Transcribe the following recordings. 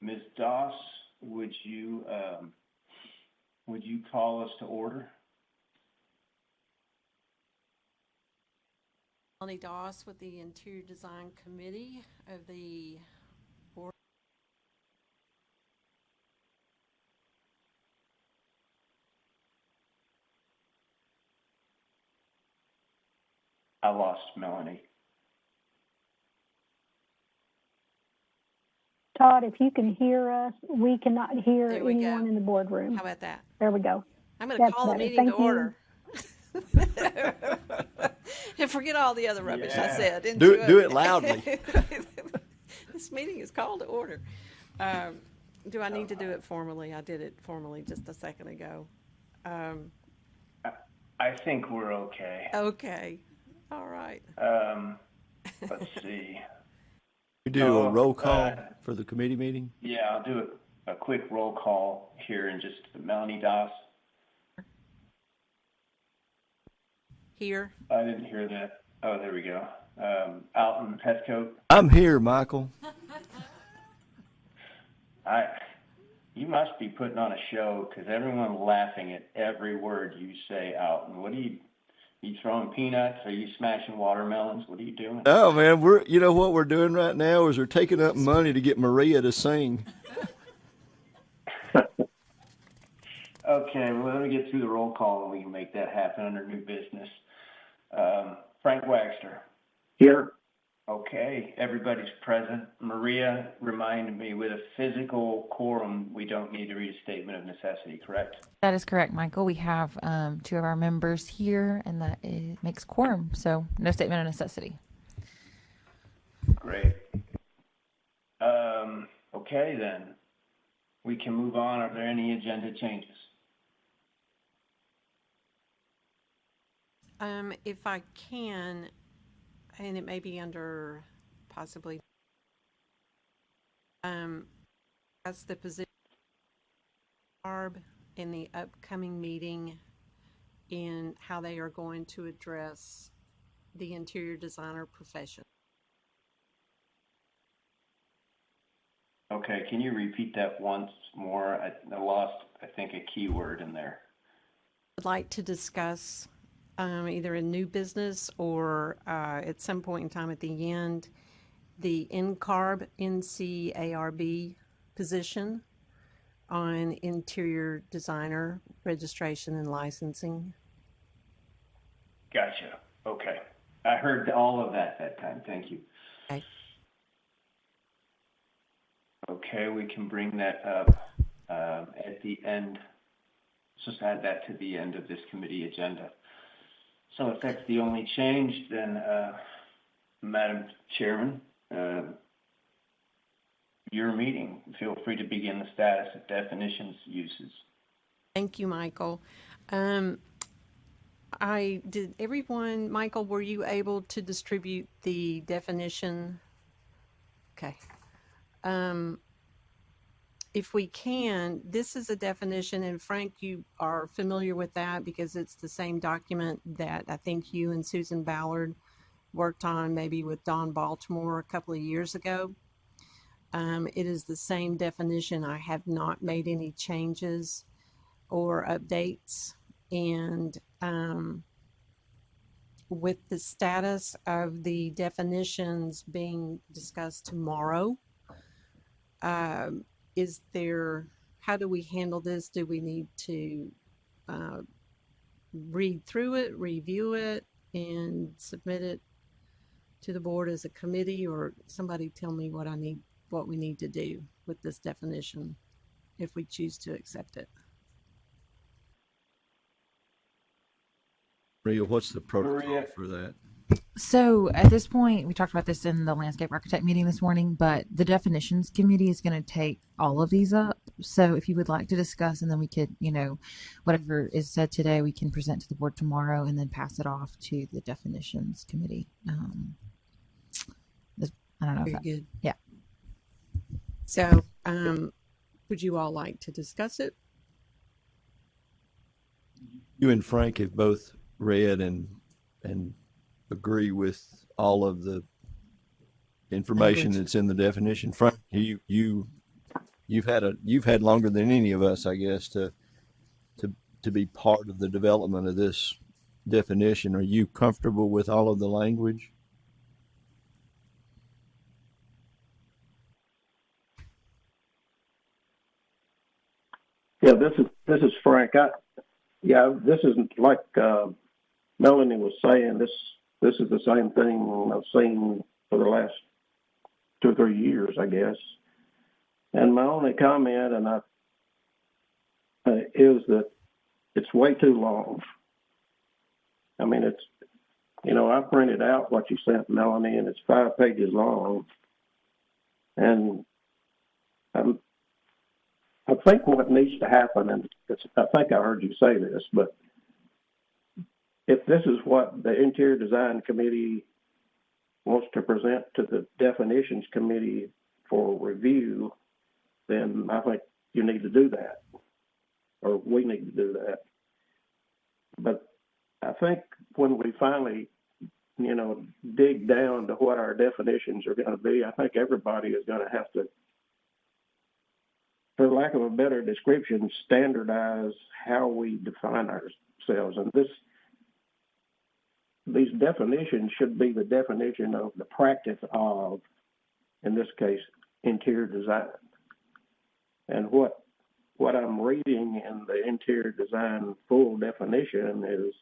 Ms. Doss, would you call us to order? Melanie Doss with the Interior Design Committee of the Board. I lost Melanie. Todd, if you can hear us, we cannot hear There we go. anyone in the boardroom. How about that? There we go. I'm going to call the better. meeting to Thank you. order. And forget all the other rubbish I said. Do it loudly. This meeting is called to order. Do I need to do it formally? I did it formally just a second ago. I think we're okay. Okay. All right. Let's see. You do a roll call for the committee meeting? Yeah, I'll do a quick roll call here in just Melanie Doss. Here. I didn't hear that. Oh, there we go. Alton Heathcote. I'm here, Michael. You must be putting on a show because everyone's laughing at every word you say, Alton. What are you throwing peanuts? Are you smashing watermelons? What are you doing? Oh man, you know what we're doing right now is we're taking up money to get Maria to sing. Okay, well, let me get through the roll call and we can make that happen under new business. Frank Wagster. Here. Okay, everybody's present. Maria reminded me with a physical quorum, we don't need to read a statement of necessity, correct? That is correct, Michael. We have 2 of our members here, and that makes quorum, so no statement of necessity. Great. Okay, then. We can move on. Are there any agenda changes? If I can, and it may be under possibly as the position in the upcoming meeting in how they are going to address the interior designer profession. Okay, can you repeat that once more? I lost, I think, a key word in there. I'd like to discuss either in new business or at some point in time at the end, the NCARB position on interior designer registration and licensing. Gotcha. Okay. I heard all of that time. Thank you. Okay. Okay, we can bring that up at the end. Just add that to the end of this committee agenda. So if that's the only change, then Madam Chairman, your meeting. Feel free to begin the status of definitions uses. Thank you, Michael. Michael, were you able to distribute the definition? Okay. If we can, this is a definition, and Frank, you are familiar with that because it's the same document that I think you and Susan Ballard worked on maybe with Don Baltimore a couple of years ago. It is the same definition. I have not made any changes or updates, and with the status of the definitions being discussed tomorrow, how do we handle this? Do we need to read through it, review it, and submit it to the board as a committee, or somebody tell me what we need to do with this definition if we choose to accept it? Maria, what's the protocol for that? So at this point, we talked about this in the landscape architect meeting this morning, but the definitions committee is going to take all of these up. So if you would like to discuss, and then we could, whatever is said today, we can present to the board tomorrow and then pass it off to the definitions committee. I don't know. Very good. Yeah. So would you all like to discuss it? You and Frank have both read and agree with all of the information that's in the definition. Frank, you you've had longer than any of us, I guess, to be part of the development of this definition. Are you comfortable with all of the language? Yeah, this is Frank. This isn't like Melanie was saying. This is the same thing I've seen for the last 2 or 3 years, I guess. And my only comment is that it's way too long. I mean, I printed out what you sent, Melanie, and it's 5 pages long. And I think what needs to happen, and I think I heard you say this, but if this is what the Interior Design Committee wants to present to the Definitions Committee for review, then I think you need to do that, or we need to do that. But I think when we finally, dig down to what our definitions are going to be, I think everybody is going to have to, for lack of a better description, standardize how we define ourselves. And these definitions should be the definition of the practice of, in this case, interior design. And what I'm reading in the interior design full definition is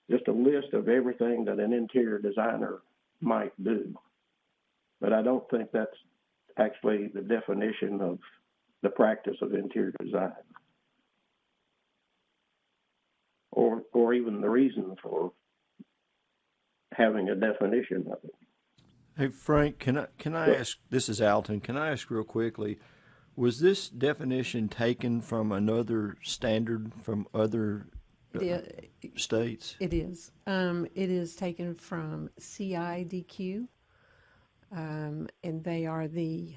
just a list of everything that an interior designer might do. But I don't think that's actually the definition of the practice of interior design, or even the reason for having a definition of it. Hey Frank, can I ask? This is Alton. Can I ask real quickly? Was this definition taken from another standard from other states? It is. It is taken from CIDQ, and they are the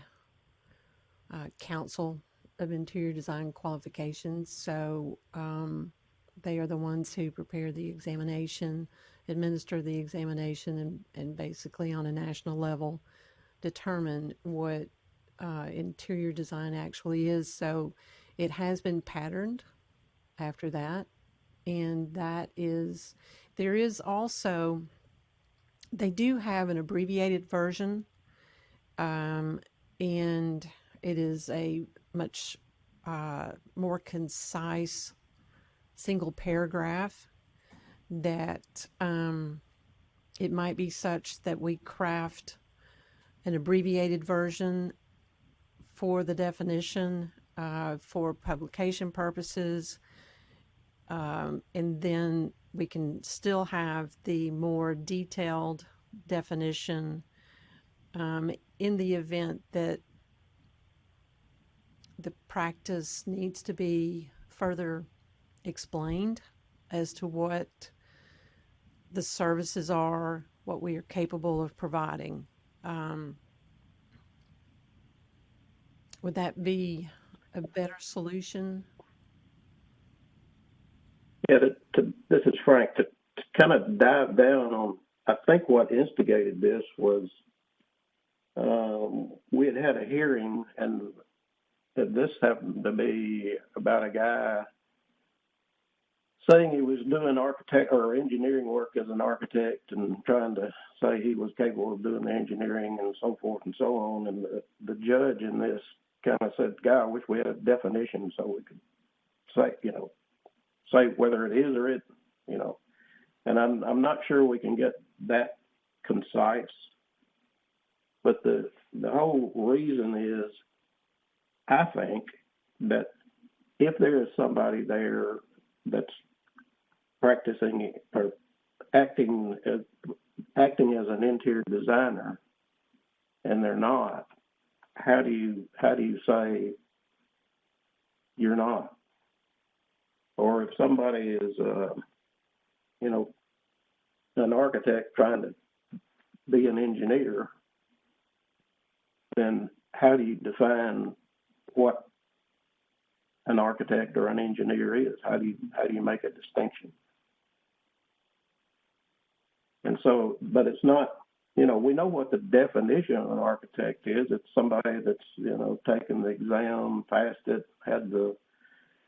Council of Interior Design Qualifications. So they are the ones who prepare the examination, administer the examination, and basically on a national level determine what interior design actually is. So it has been patterned after that. And there is also, they do have an abbreviated version, and it is a much more concise single paragraph that it might be such that we craft an abbreviated version for the definition for publication purposes. And then we can still have the more detailed definition in the event that the practice needs to be further explained as to what the services are, what we are capable of providing. Would that be a better solution? Yeah, this is Frank. To kind of dive down on, I think what instigated this was we had a hearing, and this happened to be about a guy saying he was doing architect or engineering work as an architect and trying to say he was capable of doing the engineering and so forth and so on. And the judge in this kind of said, "God, I wish we had a definition so we could say whether it is or it, And I'm not sure we can get that concise. But the whole reason is, I think that if there is somebody there that's practicing or acting as an interior designer, and they're not, how do you say you're not? Or if somebody is, an architect trying to be an engineer, then how do you define what an architect or an engineer is? How do you make a distinction? And so, but it's not we know what the definition of an architect is. It's somebody that's, taken the exam, passed it, had the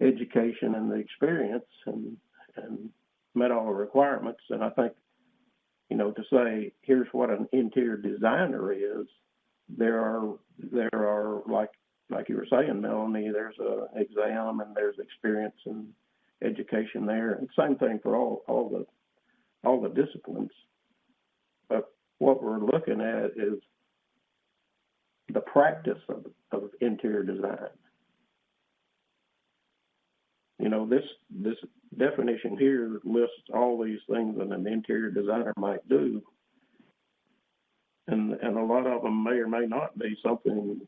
education and the experience, and met all the requirements. And I think, to say here's what an interior designer is, there are like you were saying, Melanie, there's an exam and there's experience and education there, and same thing for all the disciplines. But what we're looking at is the practice of interior design. This definition here lists all these things that an interior designer might do, and a lot of them may or may not be something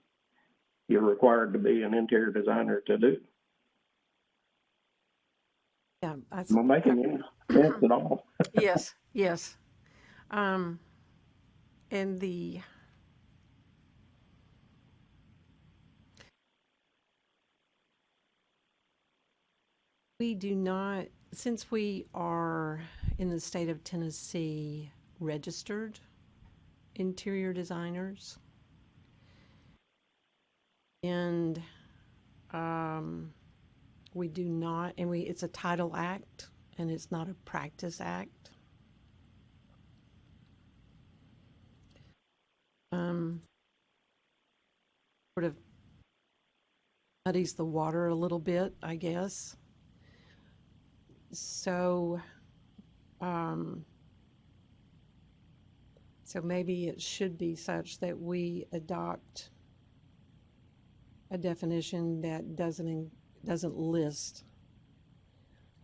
you're required to be an interior designer to do. Yeah, Am I making any sense at all? yes. And we do not, since we are in the state of Tennessee registered interior designers, and we do not, and it's a title act and it's not a practice act. Sort of muddies the water a little bit, I guess. So maybe it should be such that we adopt a definition that doesn't list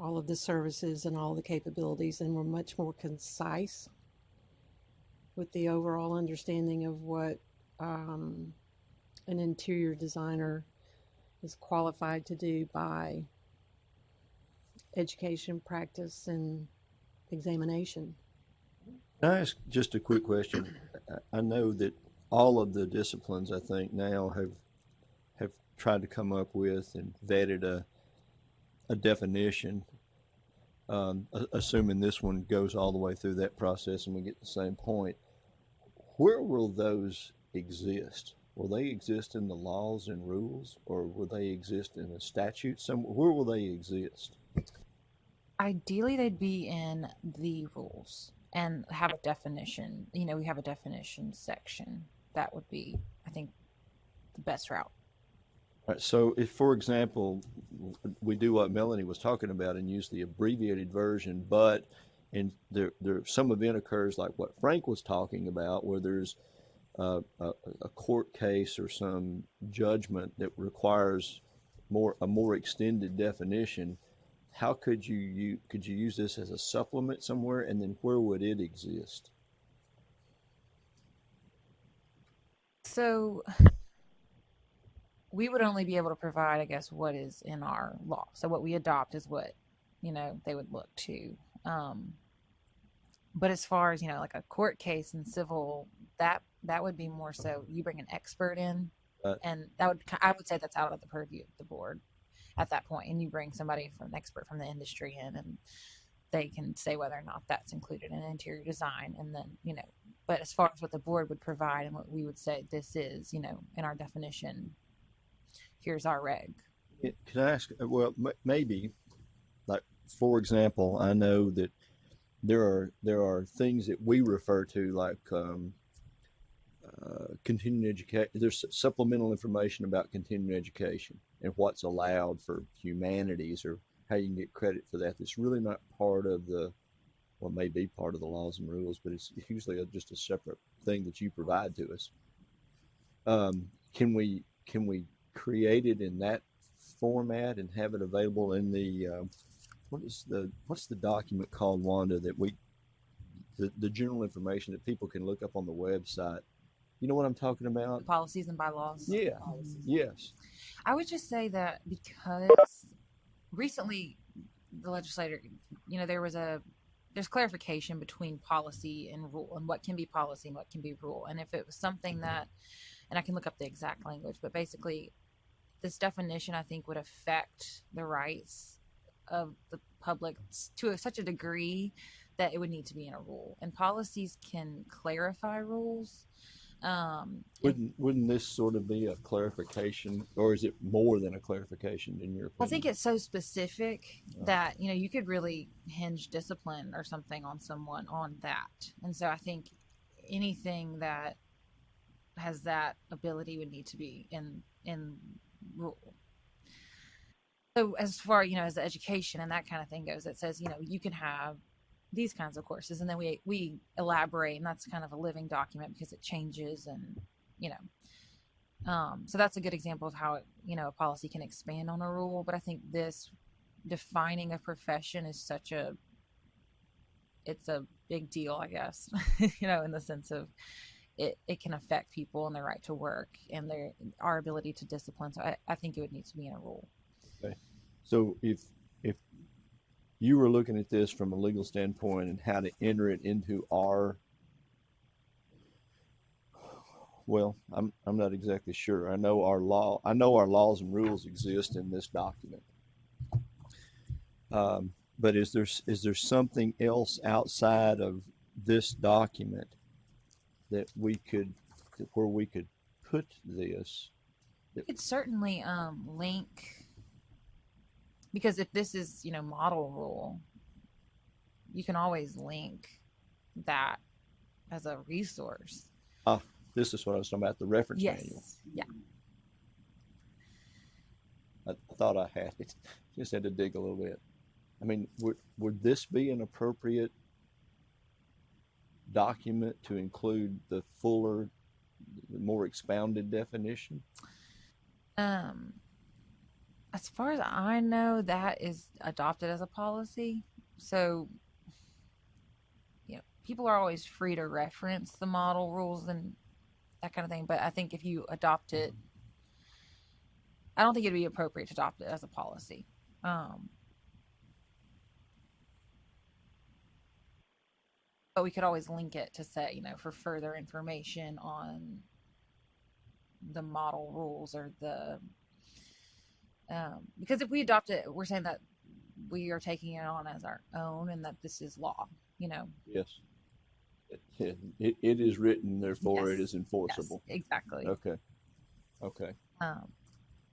all of the services and all the capabilities, and we're much more concise with the overall understanding of what an interior designer is qualified to do by education, practice, and examination. Can I ask just a quick question? I know that all of the disciplines, I think, now have tried to come up with and vetted a definition. Assuming this one goes all the way through that process and we get the same point, where will those exist? Will they exist in the laws and rules, or will they exist in a statute somewhere? Where will they exist? Ideally, they'd be in the rules and have a definition. We have a definition section. That would be, I think, the best route. All right, so if, for example, we do what Melanie was talking about and use the abbreviated version, but there some event occurs like what Frank was talking about, where there's a court case or some judgment that requires a more extended definition, how could you use this as a supplement somewhere, and then where would it exist? So we would only be able to provide, I guess, what is in our law. So what we adopt is what, they would look to. But as far as, like a court case in civil, that would be more so you bring an expert in, and I would say that's out of the purview of the board at that point. And you bring somebody from an expert from the industry in, and they can say whether or not that's included in interior design. And then, but as far as what the board would provide and what we would say this is, in our definition, here's our reg. Can I ask, well, maybe, like, for example, I know that there are things that we refer to like continuing education. There's supplemental information about continuing education and what's allowed for humanities, or how you can get credit for that. That's really not part of may be part of the laws and rules, but it's usually just a separate thing that you provide to us. Can we create it in that format and have it available in the what's the document called, Wanda, that the general information that people can look up on the website? You know what I'm talking about? The policies and bylaws. Yeah. Yes. I would just say that because recently the legislator, there's clarification between policy and rule, and what can be policy and what can be rule. And if it was something that, and I can look up the exact language, but basically this definition, I think, would affect the rights of the public to such a degree that it would need to be in a rule. And policies can clarify rules. Wouldn't this sort of be a clarification, or is it more than a clarification in your I opinion? think it's so specific that, you know, you could really hinge discipline or something on someone on that. And so I think anything that has that ability would need to be in rule. So as far, you know, as the education and that kind of thing goes, it says, you know, you can have these kinds of courses, and then we elaborate, and that's kind of a living document because it changes, and you know, so that's a good example of how, you know, a policy can expand on a rule. But I think this defining a profession is it's a big deal, I guess, you know, in the sense of it can affect people and their right to work and our ability to discipline. So I think it would need to be in a rule. Okay. So if you were looking at this from a legal standpoint and how to enter it into well, I'm not exactly sure. I know our laws and rules exist in this document. But is there something else outside of this document that where we could put this? You could certainly link, because if this is, you know, model rule, you can always link that as a resource. This is what I was talking about, the reference manual. Yeah. I thought I had it. Just had to dig a little bit. I mean, would this be an appropriate document to include the fuller, more expounded definition? As far as I know, that is adopted as a policy. So, you know, people are always free to reference the model rules and that kind of thing. But I think if you adopt it, I don't think it'd be appropriate to adopt it as a policy. But we could always link it to say, you know, for further information on the model rules or because if we adopt it, we're saying that we are taking it on as our own and that this is law, you know. Yes. It is written, therefore Yes. it is enforceable. Yes, exactly. Okay.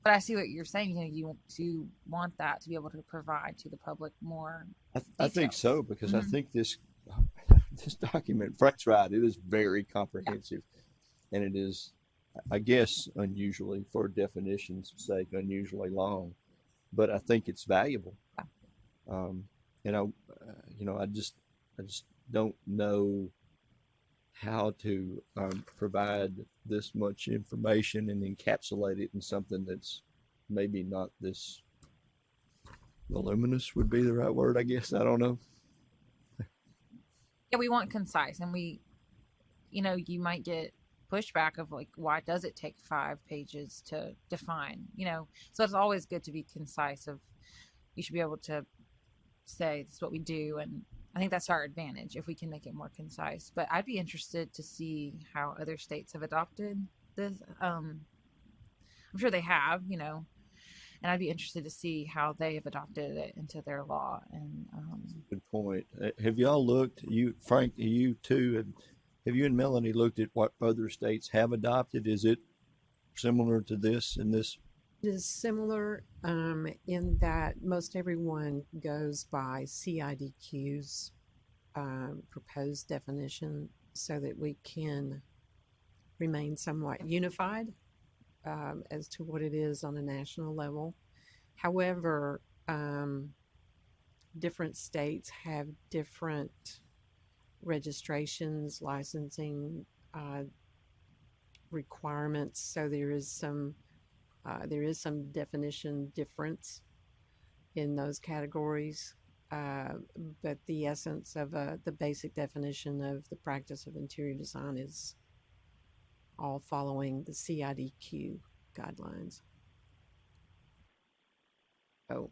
But I see what you're saying. You know, you do want that to be able to provide to the public more. I think details. so, because I Mhm. think this document, Frank's right, it is very comprehensive, and it is, I guess, unusually, for definition's sake, unusually long, but I think it's valuable. And I just don't know how to provide this much information and encapsulate it in something that's maybe not this voluminous would be the right word, I guess. I don't know. Yeah, we want concise, and you know, you might get pushback of like, why does it take 5 pages to define? You know, so it's always good to be concise. You should be able to say this is what we do, and I think that's our advantage if we can make it more concise. But I'd be interested to see how other states have adopted this. I'm sure they have, you know, and I'd be interested to see how they have adopted it into their law. And Good point. Have y'all looked? You, Frank, you too. Have you and Melanie looked at what other states have adopted? Is it similar to this in this? It is similar in that most everyone goes by CIDQ's proposed definition so that we can remain somewhat unified as to what it is on a national level. However, different states have different registrations, licensing requirements, so there is some definition difference in those categories, but the essence of the basic definition of the practice of interior design is all following the CIDQ guidelines. So,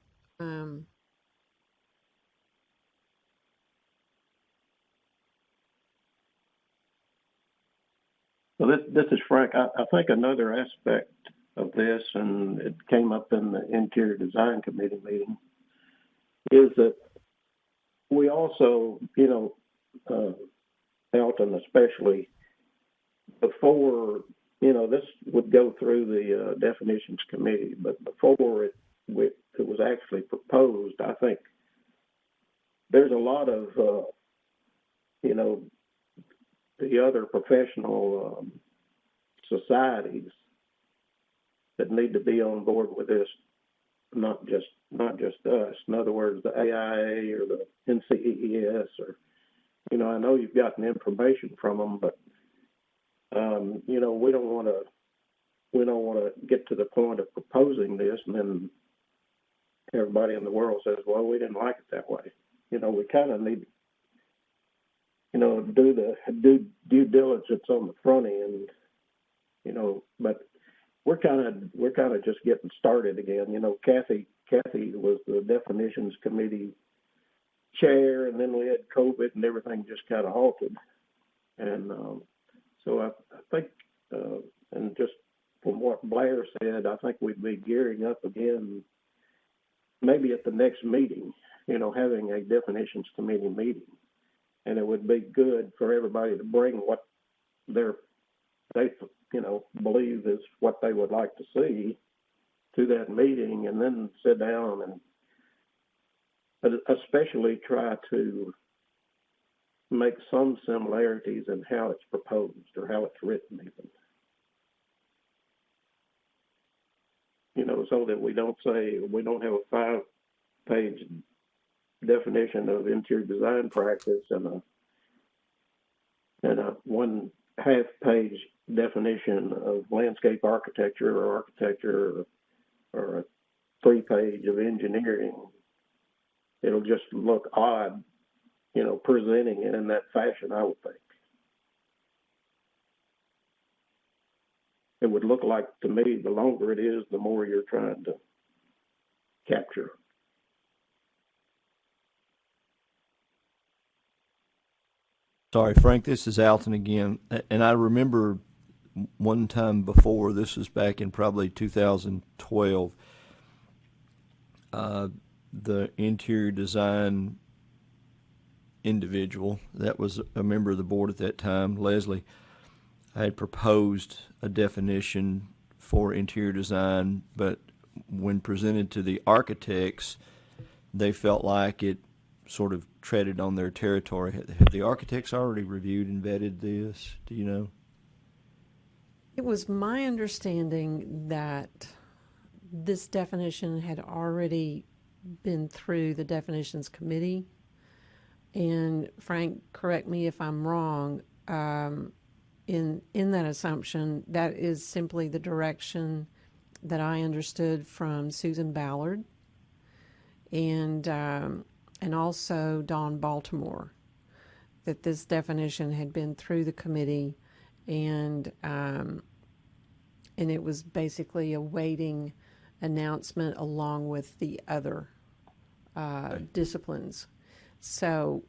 So this is Frank. I think another aspect of this, and it came up in the Interior Design Committee meeting, is that we also, Elton especially, before, this would go through the definitions committee, but before it was actually proposed, I think there's a lot of, the other professional societies that need to be on board with this, not just us. In other words, the AIA or the NCEES, or I know you've gotten information from them, but we don't want to get to the point of proposing this and then everybody in the world says, well, we didn't like it that way. We kind of need do the due diligence on the front end, but we're kind of just getting started again. Kathy was the definitions committee chair, and then we had COVID and everything just kind of halted. And so I think, and just from what Blair said, I think we'd be gearing up again, maybe at the next meeting, having a definitions committee meeting. And it would be good for everybody to bring what they believe is what they would like to see to that meeting, and then sit down and especially try to make some similarities in how it's proposed or how it's written even. So that we don't have a 5-page definition of interior design practice and a 1/2-page definition of landscape architecture or a 3-page of engineering. It'll just look odd, presenting it in that fashion, I would think. It would look like, to me, the longer it is, the more you're trying to capture. Sorry, Frank, this is Alton again. And I remember one time before, this was back in probably 2012, the interior design individual that was a member of the board at that time, Leslie, had proposed a definition for interior design, but when presented to the architects, they felt like it sort of treaded on their territory. Have the architects already reviewed and vetted this? Do you know? It was my understanding that this definition had already been through the definitions committee. And Frank, correct me if I'm wrong, in that assumption, that is simply the direction that I understood from Susan Ballard and also Dawn Baltimore, that this definition had been through the committee, and it was basically awaiting announcement along with the other disciplines. So,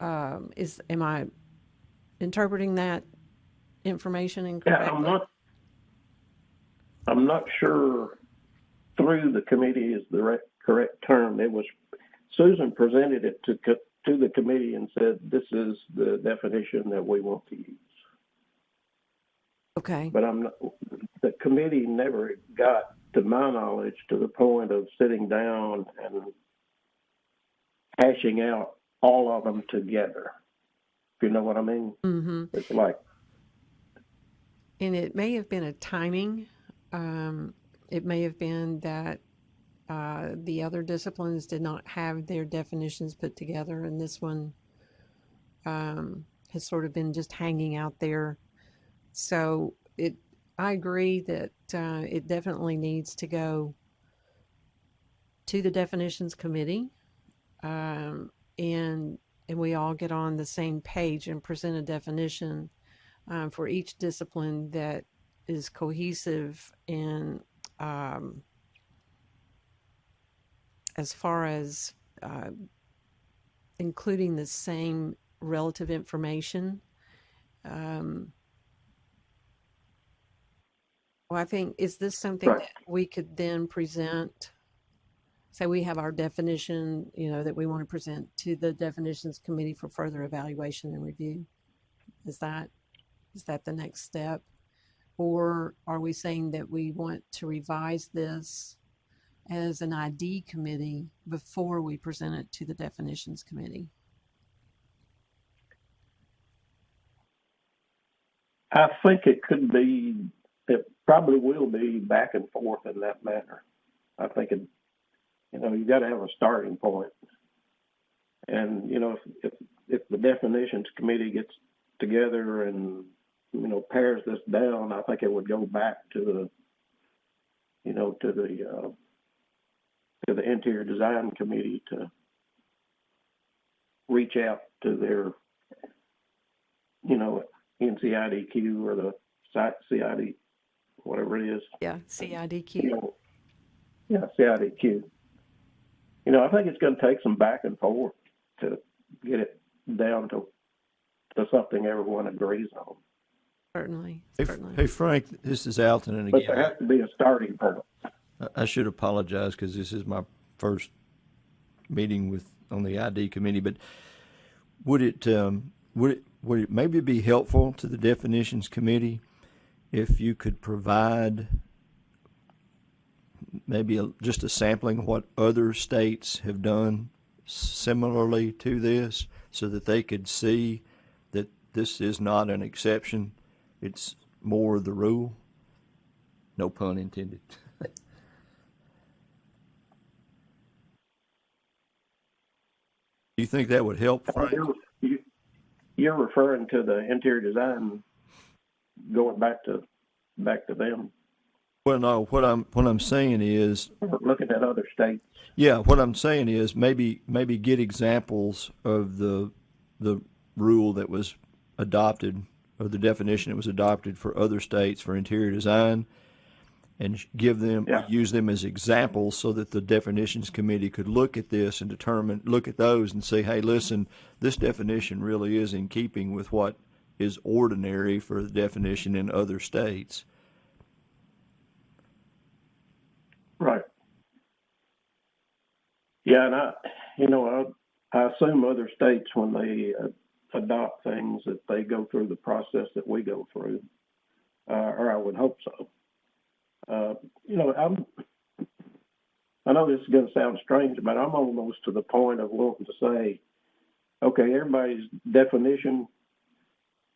am I interpreting that information incorrectly? Yeah, I'm not sure through the committee is the correct term. It was Susan presented it to the committee and said, "This is the definition that we want to use." Okay. But the committee never got, to my knowledge, to the point of sitting down and hashing out all of them together. If you know what I mean? Mm-hmm. It's like, and it may have been a timing. It may have been that the other disciplines did not have their definitions put together, and this one has sort of been just hanging out there. So I agree that it definitely needs to go to the definitions committee, and we all get on the same page and present a definition for each discipline that is cohesive and as far as including the same relative information. Well, I think, is this something right. that we could then present So we have our definition, that we want to present to the definitions committee for further evaluation and review. Is that the next step? Or are we saying that we want to revise this as an ID committee before we present it to the definitions committee? I think it probably will be back and forth in that manner. I think you got to have a starting point. And, if the definitions committee gets together and, pares this down, I think it would go back to the interior design committee to reach out to their, NCIDQ or the CID, whatever it is. Yeah, CIDQ. CIDQ. I think it's going to take some back and forth to get it down to something everyone agrees on. Certainly. Hey, Frank, this is Alton, and But again, there has to be a starting point. I should apologize because this is my first meeting on the ID committee. But would it maybe be helpful to the definitions committee if you could provide maybe just a sampling of what other states have done similarly to this, so that they could see that this is not an exception, it's more the rule? No pun intended. Do you think that would help, Frank? You're referring to the interior design going back to them. Well, no. What I'm saying is, Looking at other states. yeah. What I'm saying is maybe get examples of the rule that was adopted, or the definition that was adopted for other states for interior design, and use them as examples, so that the definitions committee could look at this and look at those and say, hey, listen, this definition really is in keeping with what is ordinary for the definition in other states. Right. Yeah, and I assume other states, when they adopt things, that they go through the process that we go through, or I would hope so. I know this is going to sound strange, but I'm almost to the point of wanting to say, okay, everybody's definition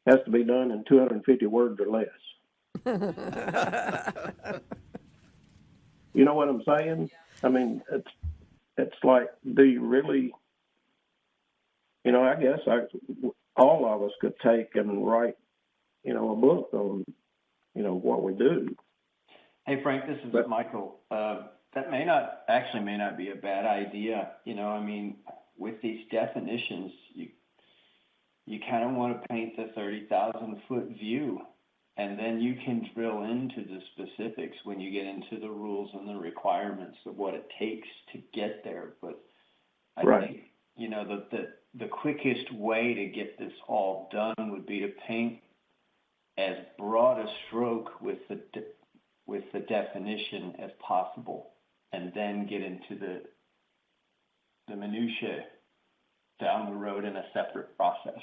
has to be done in 250 words or less. You know what I'm saying? I mean, it's like, do you really? I guess all of us could take and write, a book on, what we do. Hey, Frank, this is Michael. That may not be a bad idea. With these definitions, you kind of want to paint the 30,000-foot view, and then you can drill into the specifics when you get into the rules and the requirements of what it takes to get there. But I think, the quickest way to get this all done would be to paint as broad a stroke with the definition as possible, and then get into the minutiae down the road in a separate process.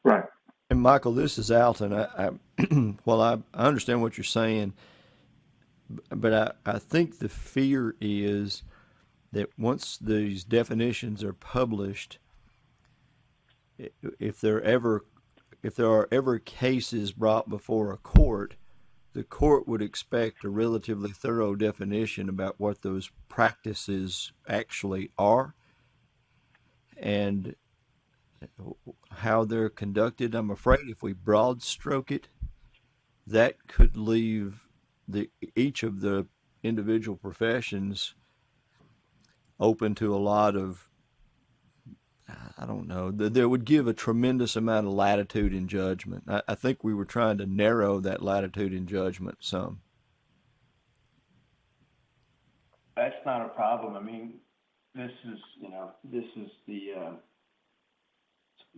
Right. And Michael, this is Alton. I understand what you're saying, but I think the fear is that once these definitions are published, if there are ever cases brought before a court, the court would expect a relatively thorough definition about what those practices actually are and how they're conducted. I'm afraid if we broad stroke it, that could leave each of the individual professions open to a lot of, I don't know, that would give a tremendous amount of latitude in judgment. I think we were trying to narrow that latitude in judgment some. That's not a problem. This is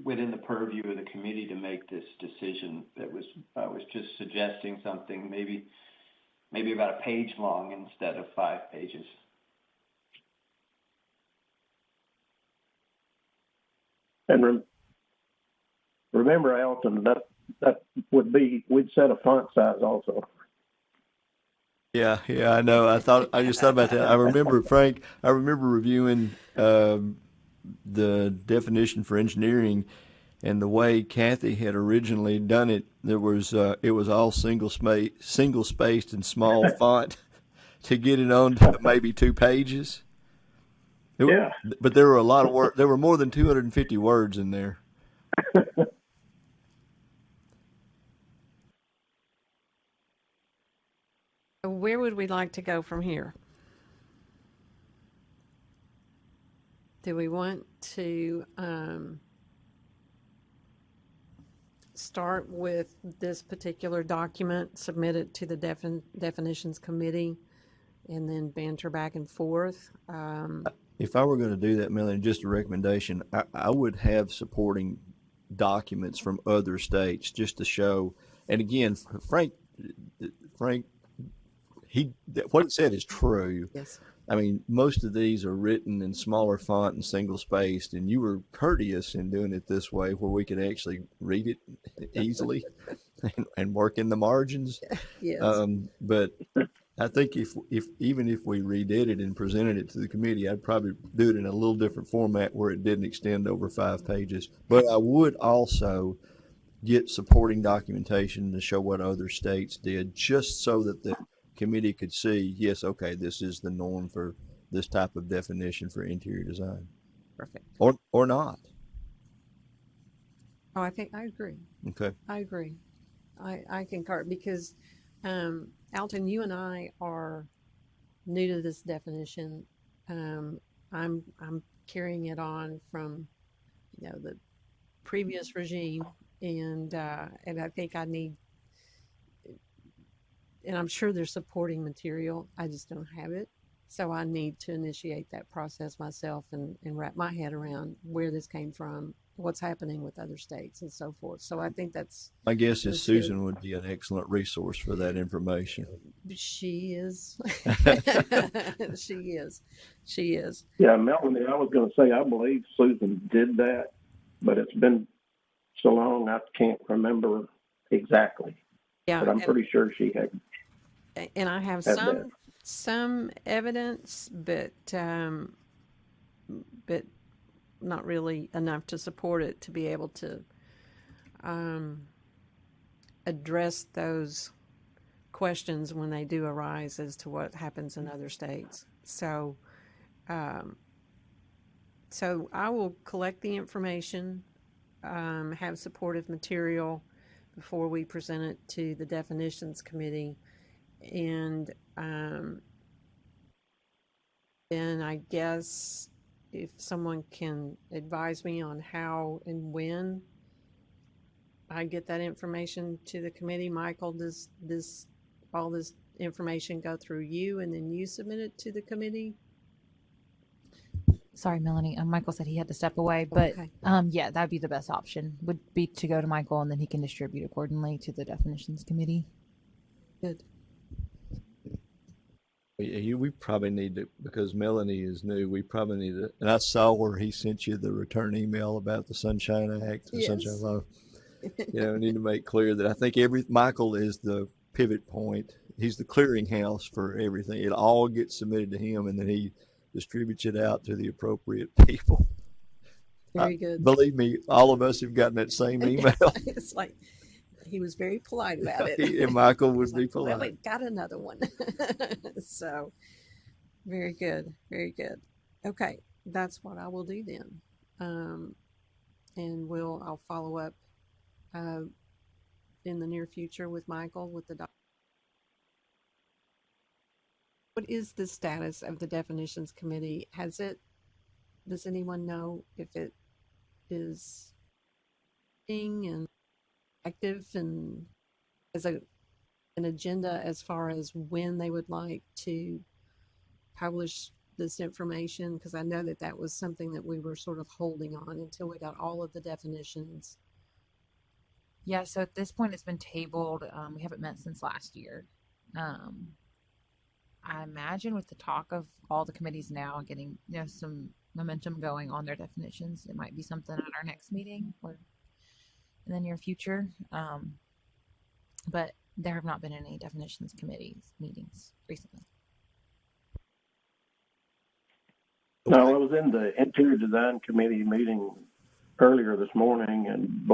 within the purview of the committee to make this decision. I was just suggesting something maybe about a page long instead of 5 pages. And remember, Alton, that would be, we'd set a font size also. Yeah, I know. I just thought about that. I remember, Frank, I remember reviewing the definition for engineering, and the way Kathy had originally done it, it was all single spaced and small font to get it on to maybe 2 pages. Yeah. But there were a lot of words. There were more than 250 words in there. Where would we like to go from here? Do we want to start with this particular document, submit it to the definitions committee, and then banter back and forth? If I were going to do that, Melanie, just a recommendation, I would have supporting documents from other states just to show. And again, Frank, what he said is true. Yes. I mean, most of these are written in smaller font and single spaced, and you were courteous in doing it this way where we could actually read it easily and work in the margins. Yes. But I think if even if we redid it and presented it to the committee, I'd probably do it in a little different format where it didn't extend over 5 pages. But I would also get supporting documentation to show what other states did, just so that the committee could see, yes, okay, this is the norm for this type of definition for interior design. Perfect. Or not. Oh, I think I agree. Okay. I agree. I concur because, Alton, you and I are new to this definition. I'm carrying it on from, the previous regime, and I think I need, and I'm sure there's supporting material. I just don't have it. So I need to initiate that process myself and wrap my head around where this came from, what's happening with other states, and so forth. So I think that's. My guess is Susan would be an excellent resource for that information. She is. She is. Yeah, Melanie, I was going to say, I believe Susan did that, but it's been so long I can't remember exactly. Yeah. But I'm pretty sure she had. And I have some evidence, but not really enough to support it to be able to address those questions when they do arise as to what happens in other states. So I will collect the information, have supportive material before we present it to the definitions committee. And then I guess if someone can advise me on how and when I get that information to the committee. Michael, does all this information go through you and then you submit it to the committee? Sorry, Melanie. Michael said he had to step away, but Okay. yeah, that'd be the best option. Would be to go to Michael and then he can distribute accordingly to the definitions committee. Good. We probably need to, because Melanie is new, we probably need to, and I saw where he sent you the return email about the Sunshine Act, the Yes. Sunshine Law. We need to make clear that I think Michael is the pivot point. He's the clearinghouse for everything. It all gets submitted to him, and then he distributes it out to the appropriate people. Very good. Believe me, all of us have gotten that same email. It's like he was very polite about it. And Michael would be polite. Well, we got another one. So, very good. Very good. Okay, that's what I will do then. And I'll follow up in the near future with Michael with the doc. What is the status of the definitions committee? Does anyone know if it is being and active and as an agenda as far as when they would like to publish this information? Because I know that was something that we were sort of holding on until we got all of the definitions. Yeah, so at this point it's been tabled. We haven't met since last year. I imagine with the talk of all the committees now getting some momentum going on their definitions, it might be something at our next meeting or in the near future. But there have not been any definitions committees meetings recently. No, I was in the interior design committee meeting earlier this morning, and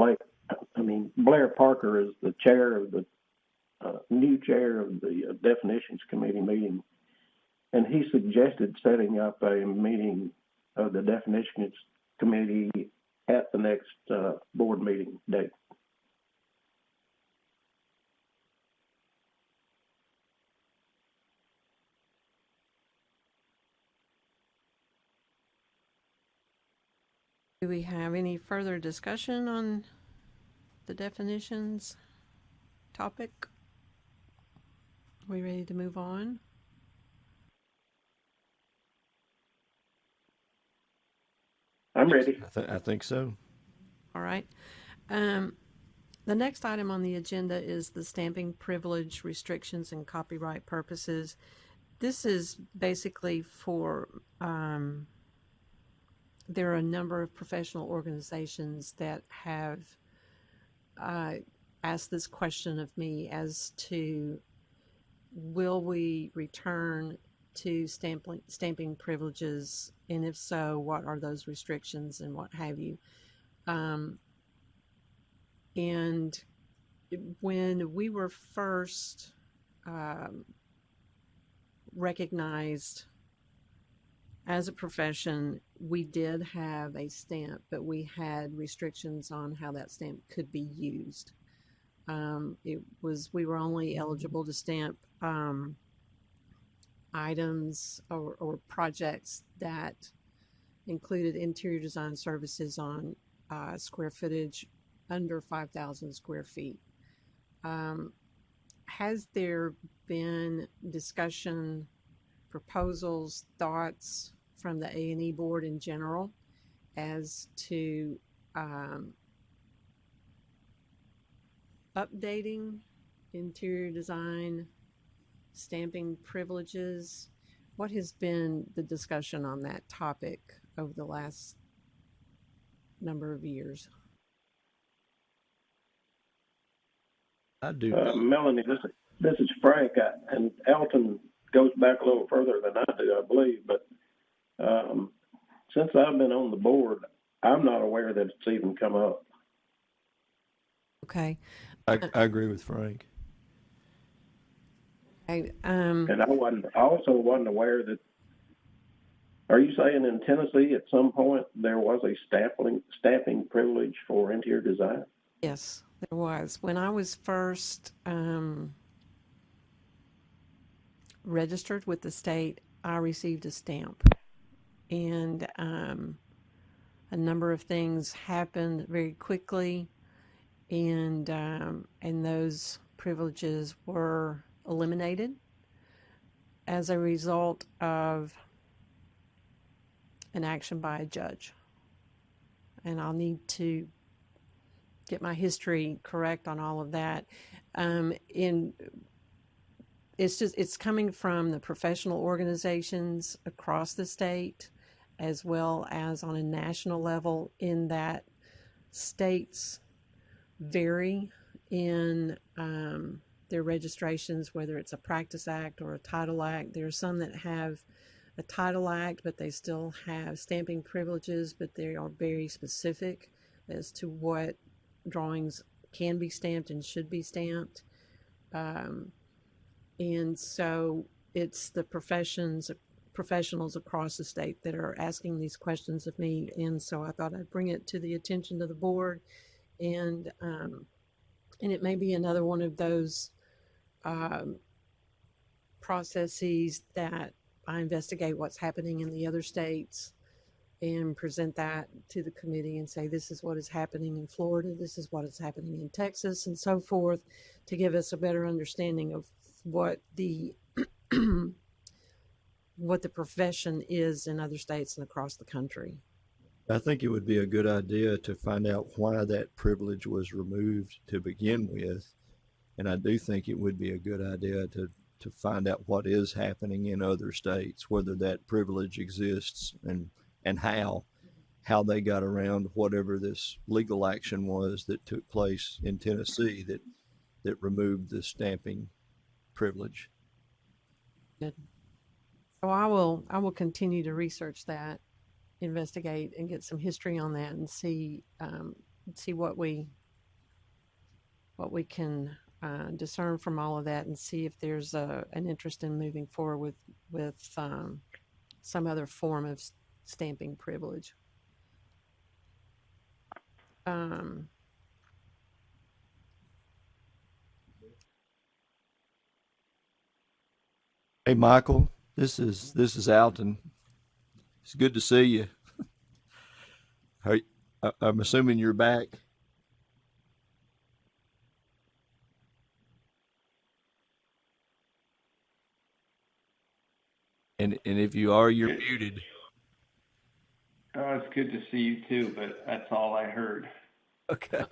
Blair Parker is the chair of the new chair of the definitions committee meeting, and he suggested setting up a meeting of the definitions committee at the next board meeting date. Do we have any further discussion on the definitions topic? Are we ready to move on? I'm ready. I think so. All right. The next item on the agenda is the stamping privilege restrictions and copyright purposes. This is basically for, there are a number of professional organizations that have asked this question of me as to will we return to stamping privileges, and if so, what are those restrictions and what have you. And when we were first recognized as a profession, we did have a stamp, but we had restrictions on how that stamp could be used. We were only eligible to stamp items or projects that included interior design services on square footage under 5,000 square feet. Has there been discussion, proposals, thoughts from the A&E board in general as to updating interior design stamping privileges? What has been the discussion on that topic over the last number of years? I do. Melanie, this is Frank, and Elton goes back a little further than I do, I believe. But since I've been on the board, I'm not aware that it's even come up. Okay. I agree with Frank. And I also wasn't aware that. Are you saying in Tennessee at some point there was a stamping privilege for interior design? Yes, there was. When I was first registered with the state, I received a stamp, and a number of things happened very quickly, and those privileges were eliminated as a result of an action by a judge. And I'll need to get my history correct on all of that. It's coming from the professional organizations across the state, as well as on a national level, in that states vary in their registrations, whether it's a Practice Act or a Title Act. There are some that have a Title Act, but they still have stamping privileges, but they are very specific as to what drawings can be stamped and should be stamped. And so it's the professionals across the state that are asking these questions of me. And so I thought I'd bring it to the attention of the board. And it may be another one of those processes that I investigate what's happening in the other states and present that to the committee and say, this is what is happening in Florida, this is what is happening in Texas, and so forth, to give us a better understanding of what the what the profession is in other states and across the country. I think it would be a good idea to find out why that privilege was removed to begin with. And I do think it would be a good idea to to find out what is happening in other states, whether that privilege exists, and how they got around whatever this legal action was that took place in Tennessee that removed the stamping privilege. Good. So I will continue to research that, investigate, and get some history on that, and see what we can discern from all of that, and see if there's an interest in moving forward with some other form of stamping privilege. Hey, Michael, this is Alton. It's good to see you. I'm assuming you're back. And if you are, you're muted. Oh, it's good to see you too, but that's all I heard. Okay.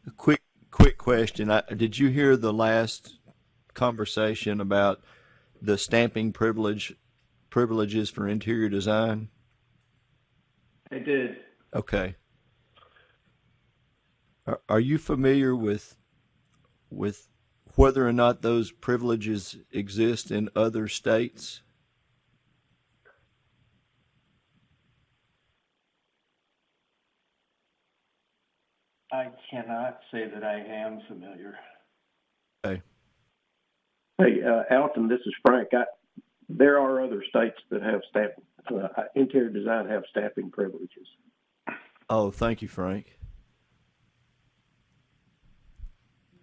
A quick question. Did you hear the last conversation about the stamping privileges for interior design? I did. Okay. Are you familiar with whether or not those privileges exist in other states? I cannot say that I am familiar. Okay. Hey, Alton, this is Frank. There are other states that have interior design have stamping privileges. Oh, thank you, Frank.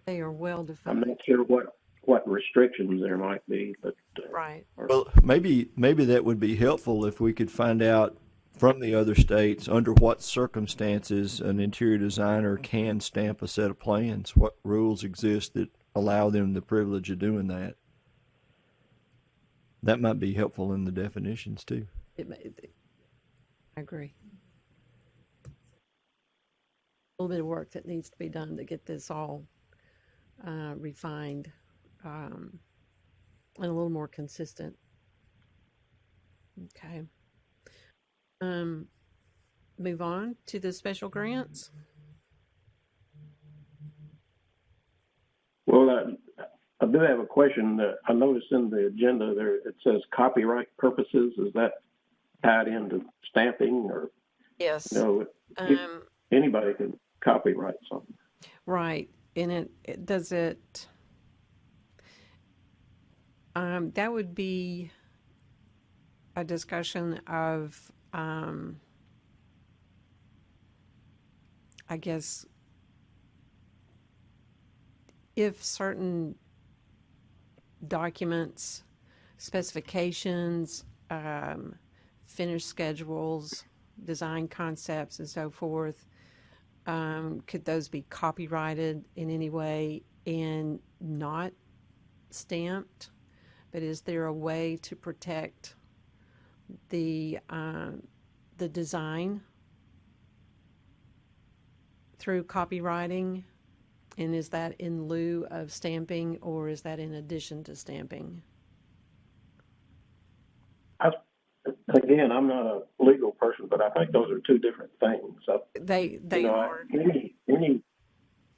They are well I'm defined. not sure what restrictions there might be, but Right. Well, maybe that would be helpful if we could find out from the other states under what circumstances an interior designer can stamp a set of plans. What rules exist that allow them the privilege of doing that? That might be helpful in the definitions too. I agree. A little bit of work that needs to be done to get this all refined and a little more consistent. Okay. Move on to the special grants. Well, I do have a question. I noticed in the agenda there it says copyright purposes. Is that tied into stamping, or Yes. anybody can copyright something? Right. And it does it. That would be a discussion of, I guess, if certain documents, specifications, finish schedules, design concepts, and so forth, could those be copyrighted in any way and not stamped? But is there a way to protect the design through copywriting? And is that in lieu of stamping, or is that in addition to stamping? Again, I'm not a legal person, but I think those are two different things. They are.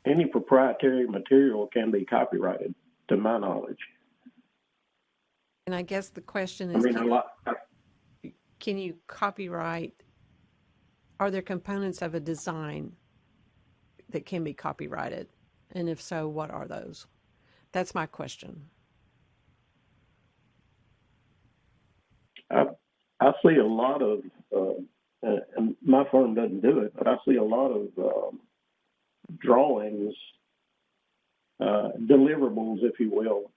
Any proprietary material can be copyrighted, to my knowledge. And I guess the question is, can you copyright? Are there components of a design that can be copyrighted? And if so, what are those? That's my question. I see a lot of, and my firm doesn't do it, but I see a lot of drawings, deliverables, if you will,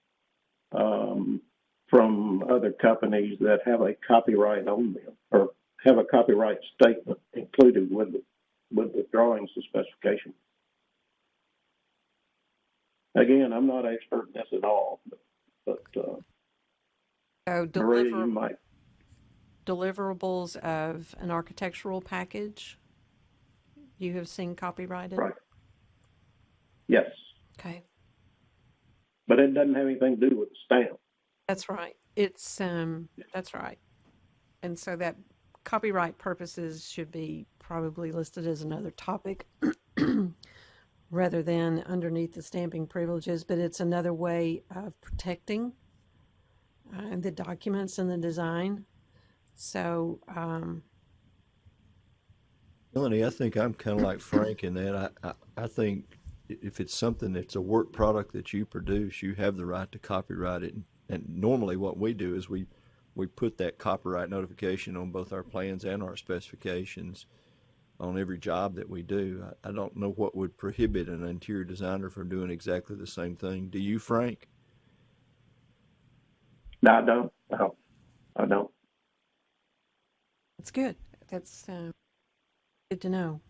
from other companies that have a copyright on them, or have a copyright statement included with the drawings and specification. Again, I'm not an expert in this at all, but Maria, you might. Deliverables of an architectural package you have seen copyrighted? Right. Yes. Okay. but it doesn't have anything to do with the stamp. That's right. That's right. And so that copyright purposes should be probably listed as another topic rather than underneath the stamping privileges, but it's another way of protecting the documents and the design. So, Melanie, I think I'm kind of like Frank in that I think if it's something that's a work product that you produce, you have the right to copyright it. And normally what we do is we put that copyright notification on both our plans and our specifications on every job that we do. I don't know what would prohibit an interior designer from doing exactly the same thing. Do you, Frank? No, I don't. No, I don't. that's good. That's good to know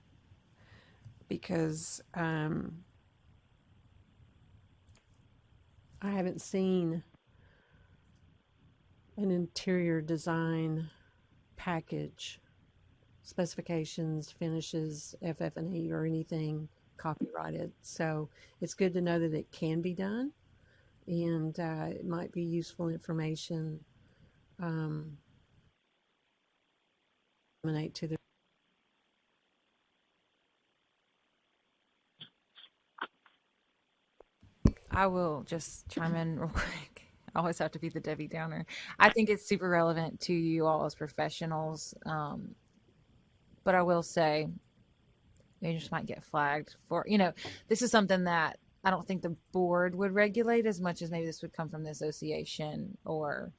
because I haven't seen an interior design package, specifications, finishes, FF&E, or anything copyrighted. So it's good to know that it can be done, and it might be useful information emanate to the. I will just chime in real quick. I always have to be the Debbie Downer. I think it's super relevant to you all as professionals. But I will say, you just might get flagged for, this is something that I don't think the board would regulate as much as maybe this would come from the association or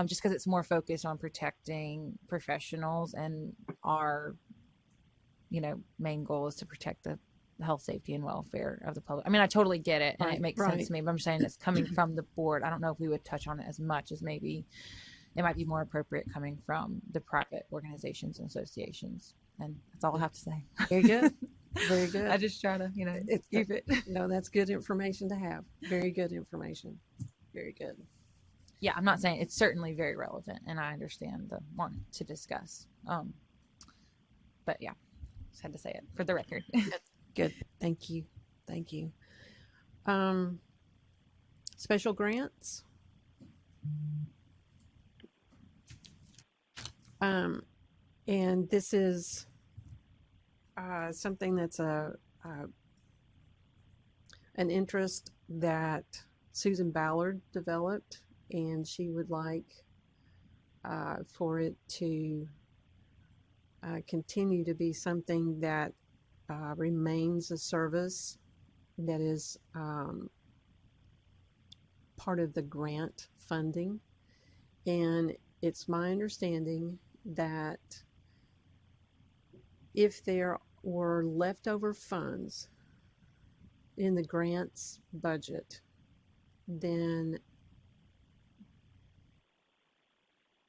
just because it's more focused on protecting professionals and our, main goal is to protect the health, safety, and welfare of the public. I mean, I totally get it, and it makes sense to me, but I'm saying it's coming from the board. I don't know if we would touch on it as much as maybe it might be more appropriate coming from the private organizations and associations. And that's all I have to say. Very good. Very good. I just try to, keep it. No, that's good information to have. Very good information. Very good. Yeah, I'm not saying it's certainly very relevant, and I understand the want to discuss. But yeah, just had to say it for the record. Good. Thank you. Thank you. Special grants. And this is something that's an interest that Susan Ballard developed, and she would like for it to continue to be something that remains a service that is part of the grant funding. And it's my understanding that if there were leftover funds in the grants budget, then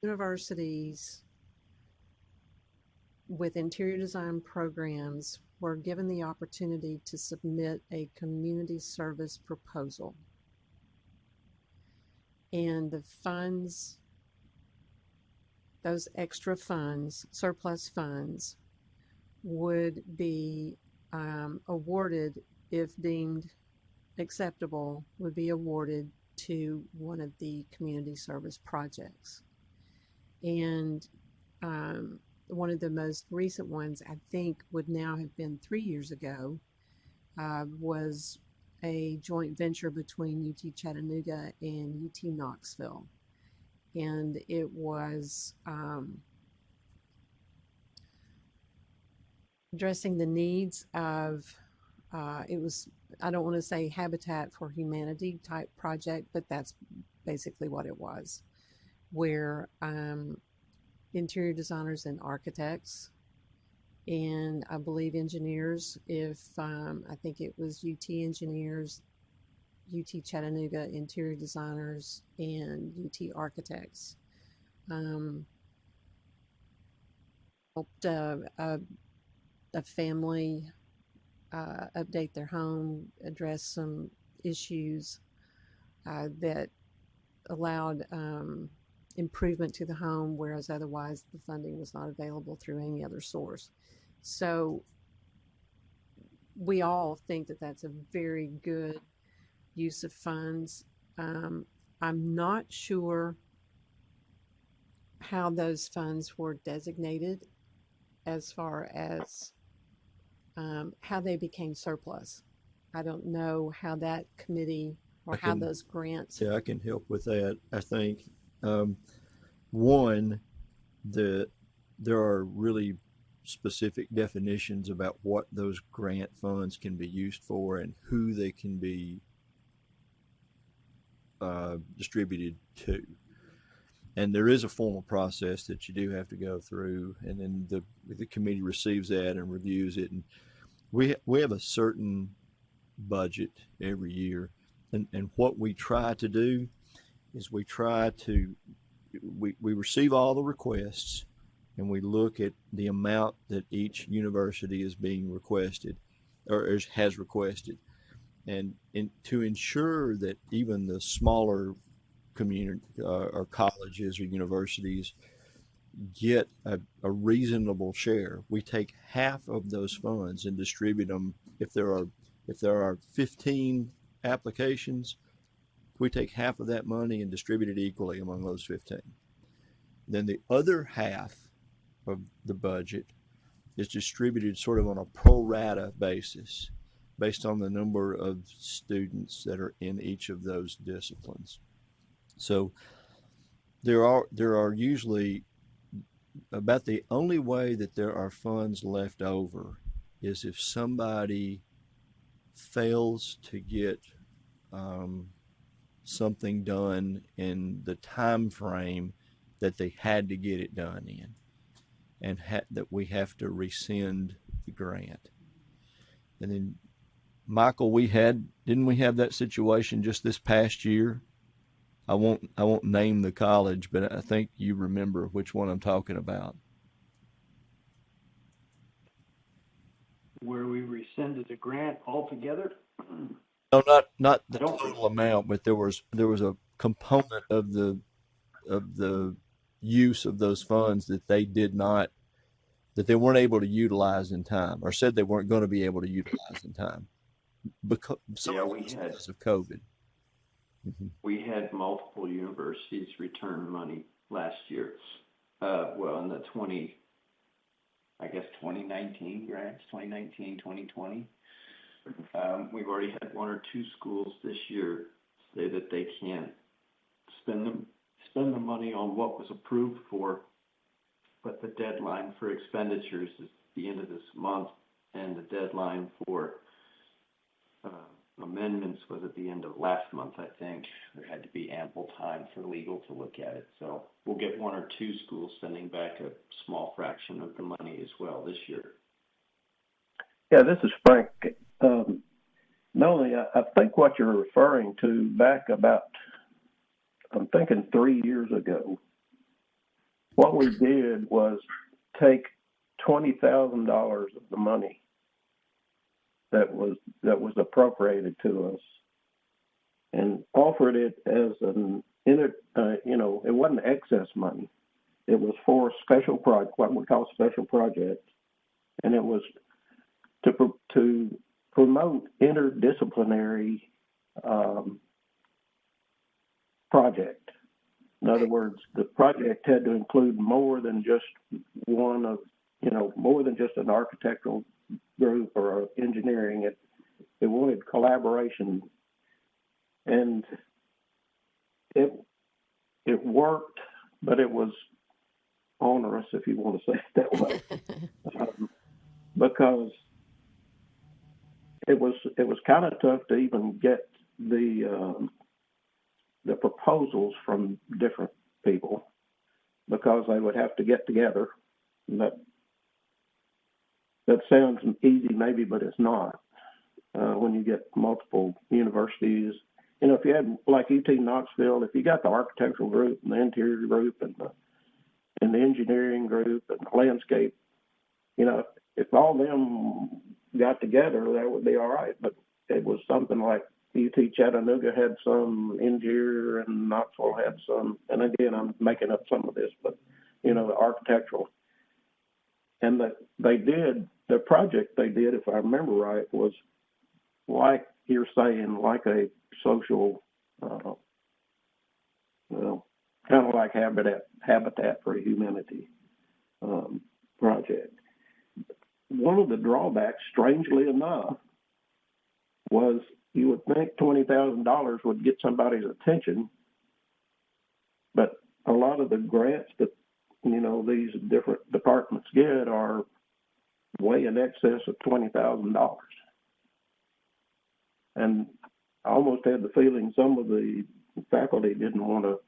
universities with interior design programs were given the opportunity to submit a community service proposal. And the funds, those extra funds, surplus funds, would be awarded, if deemed acceptable, would be awarded to one of the community service projects. And one of the most recent ones, I think, would now have been 3 years ago, was a joint venture between UT Chattanooga and UT Knoxville. And it was addressing the needs of, it was, I don't want to say Habitat for Humanity type project, but that's basically what it was, where interior designers and architects, and I believe engineers, if I think it was UT engineers, UT Chattanooga interior designers, and UT architects, helped a family update their home, address some issues that allowed improvement to the home, whereas otherwise the funding was not available through any other source. So we all think that that's a very good use of funds. I'm not sure how those funds were designated as far as how they became surplus. I don't know how that committee or I how can- those grants. Yeah, I can help with that. I think one, there are really specific definitions about what those grant funds can be used for and who they can be distributed to. And there is a formal process that you do have to go through, and then the committee receives that and reviews it. And we have a certain budget every year, and what we try to do is we receive all the requests, and we look at the amount that each university is being requested or has requested, and to ensure that even the smaller community or colleges or universities get a reasonable share. We take half of those funds and distribute them. If there are 15 applications, we take half of that money and distribute it equally among those 15. Then the other half of the budget is distributed sort of on a pro rata basis based on the number of students that are in each of those disciplines. So there are usually about the only way that there are funds left over is if somebody fails to get something done in the time frame that they had to get it done in, and that we have to rescind the grant. And then, Michael, didn't we have that situation just this past year? I won't name the college, but I think you remember which one I'm talking about. Where we rescinded the grant altogether? No, not the total amount, but there was a component of the use of those funds that they weren't able to utilize in time, or said they weren't going to be able to utilize in time because of COVID. Mm-hmm. We had multiple universities return money last year. In the 2019 grants, 2019, 2020. We've already had one or two schools this year say that they can't spend the money on what was approved for, but the deadline for expenditures is the end of this month, and the deadline for amendments was at the end of last month, I think. There had to be ample time for legal to look at it. So we'll get one or two schools sending back a small fraction of the money as well this year. Yeah, this is Frank. Melanie, I think what you're referring to back about, I'm thinking 3 years ago, what we did was take $20,000 of the money that was appropriated to us and offered it as it wasn't excess money. It was for special project, what we call special projects, and it was to promote interdisciplinary project. In other words, the project had to include more than just more than just an architectural group or engineering. It wanted collaboration, and it worked, but it was onerous, if you want to say it that way, because it was kind of tough to even get the proposals from different people, because they would have to get together. That sounds easy maybe, but it's not. When you get multiple universities, if you had like UT Knoxville, if you got the architectural group and the interior group and the engineering group and the landscape, if all of them got together, that would be all right. But it was something like UT Chattanooga had some, interior, and Knoxville had some. And again, I'm making up some of this, but the architectural. And the project they did, if I remember right, was like you're saying, like a social, well, kind of like Habitat for Humanity project. One of the drawbacks, strangely enough, was you would think $20,000 would get somebody's attention, but a lot of the grants that, you know, these different departments get are way in excess of $20,000. And I almost had the feeling some of the faculty didn't want to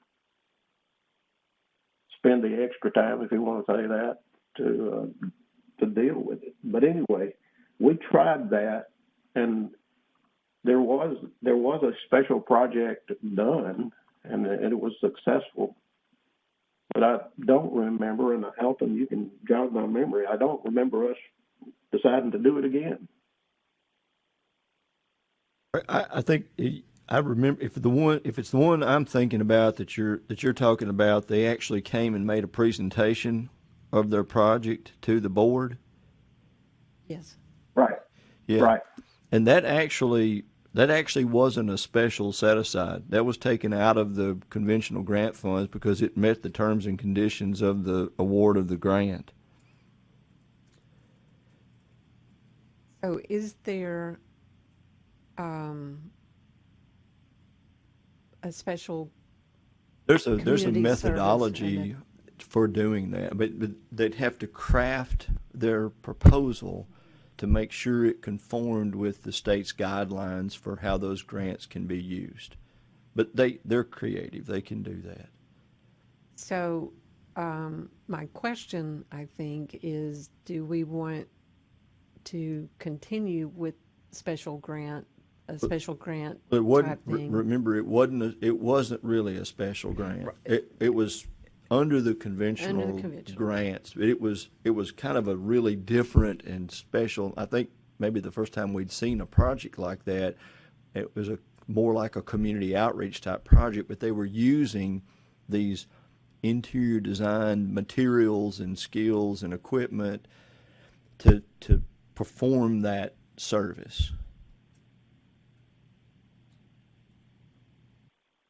spend the extra time, if you want to say that, to deal with it. But anyway, we tried that, and there was a special project done, and it was successful. But I don't remember, and Alton, you can jog my memory, I don't remember us deciding to do it again. I think I remember if it's the one I'm thinking about that you're talking about, they actually came and made a presentation of their project to the board. Yes. Right. Yeah. Right. And that actually wasn't a special set aside. That was taken out of the conventional grant funds because it met the terms and conditions of the award of the grant. So is there a special There's a community methodology service for doing that, but they'd have to craft their proposal to make sure it conformed with the state's guidelines for how those grants can be used. But they're creative. They can do that. So my question, I think, is do we want to continue with a special grant It wasn't. type thing? Remember, it wasn't really a special grant. It was under the conventional grants. It was kind of a really different and special. I think maybe the first time we'd seen a project like that, it was more like a community outreach type project. But they were using these interior design materials and skills and equipment to perform that service.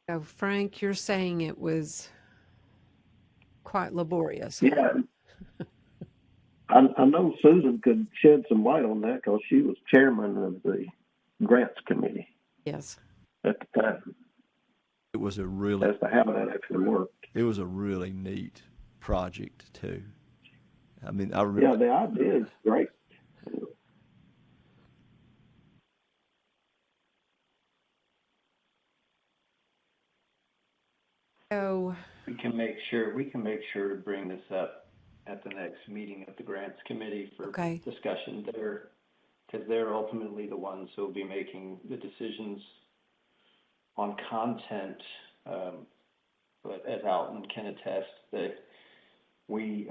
So Frank, you're saying it was quite laborious. Yeah. I know Susan could shed some light on that because she was chairman of the grants committee Yes. at the time. It was As to how that actually worked. It was a really neat project too. I mean, I remember. Yeah, the idea is great. So We can make sure to bring this up at the next meeting of the grants committee for Okay. discussion there, because they're ultimately the ones who will be making the decisions on content. But as Alton can attest, that we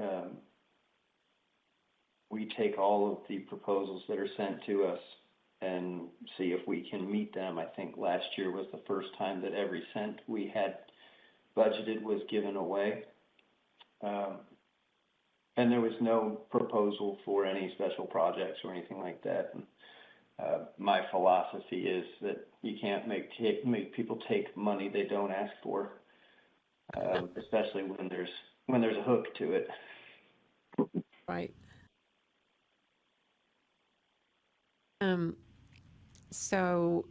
take all of the proposals that are sent to us and see if we can meet them. I think last year was the first time that every cent we had budgeted was given away. And there was no proposal for any special projects or anything like that. And, my philosophy is that you can't make people take money they don't ask for, especially when there's a hook to it. right. So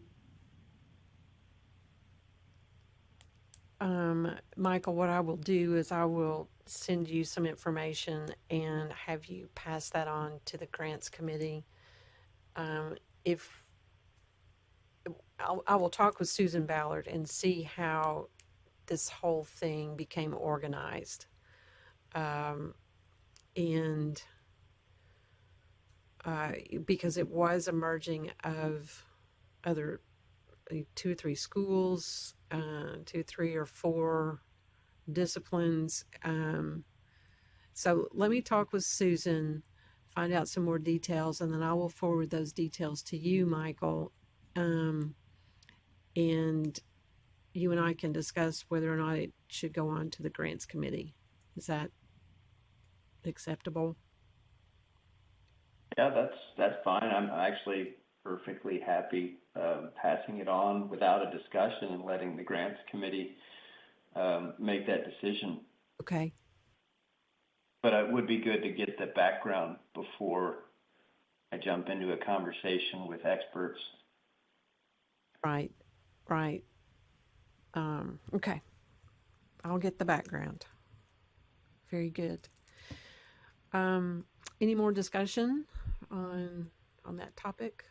Michael, what I will do is I will send you some information and have you pass that on to the grants committee. If I will talk with Susan Ballard and see how this whole thing became organized. And because it was a merging of other 2 or 3 schools, 2, 3 or 4 disciplines. So let me talk with Susan, find out some more details, and then I will forward those details to you, Michael. And you and I can discuss whether or not it should go on to the grants committee. Is that acceptable? Yeah, that's fine. I'm actually perfectly happy passing it on without a discussion and letting the grants committee make that decision. Okay. But it would be good to get the background before I jump into a conversation with experts. Right. Right. Okay. I'll get the background. Very good. Any more discussion on that topic?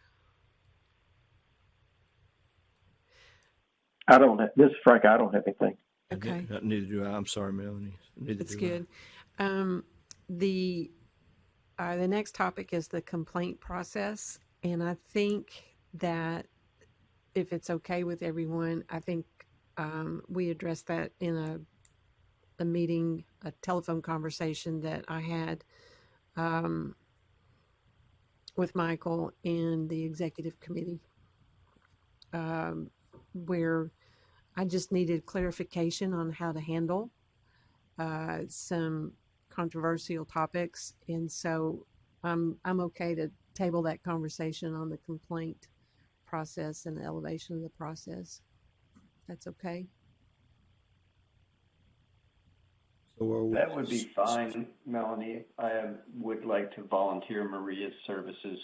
This is Frank. I don't have anything. Okay. Neither do I. I'm sorry, Melanie. Neither That's do I. good. The next topic is the complaint process, and I think that if it's okay with everyone, I think we addressed that in a meeting, a telephone conversation that I had with Michael and the executive committee, where I just needed clarification on how to handle some controversial topics, and so I'm okay to table that conversation on the complaint process and the elevation of the process. That's okay. So That would be fine, Melanie. I would like to volunteer Maria's services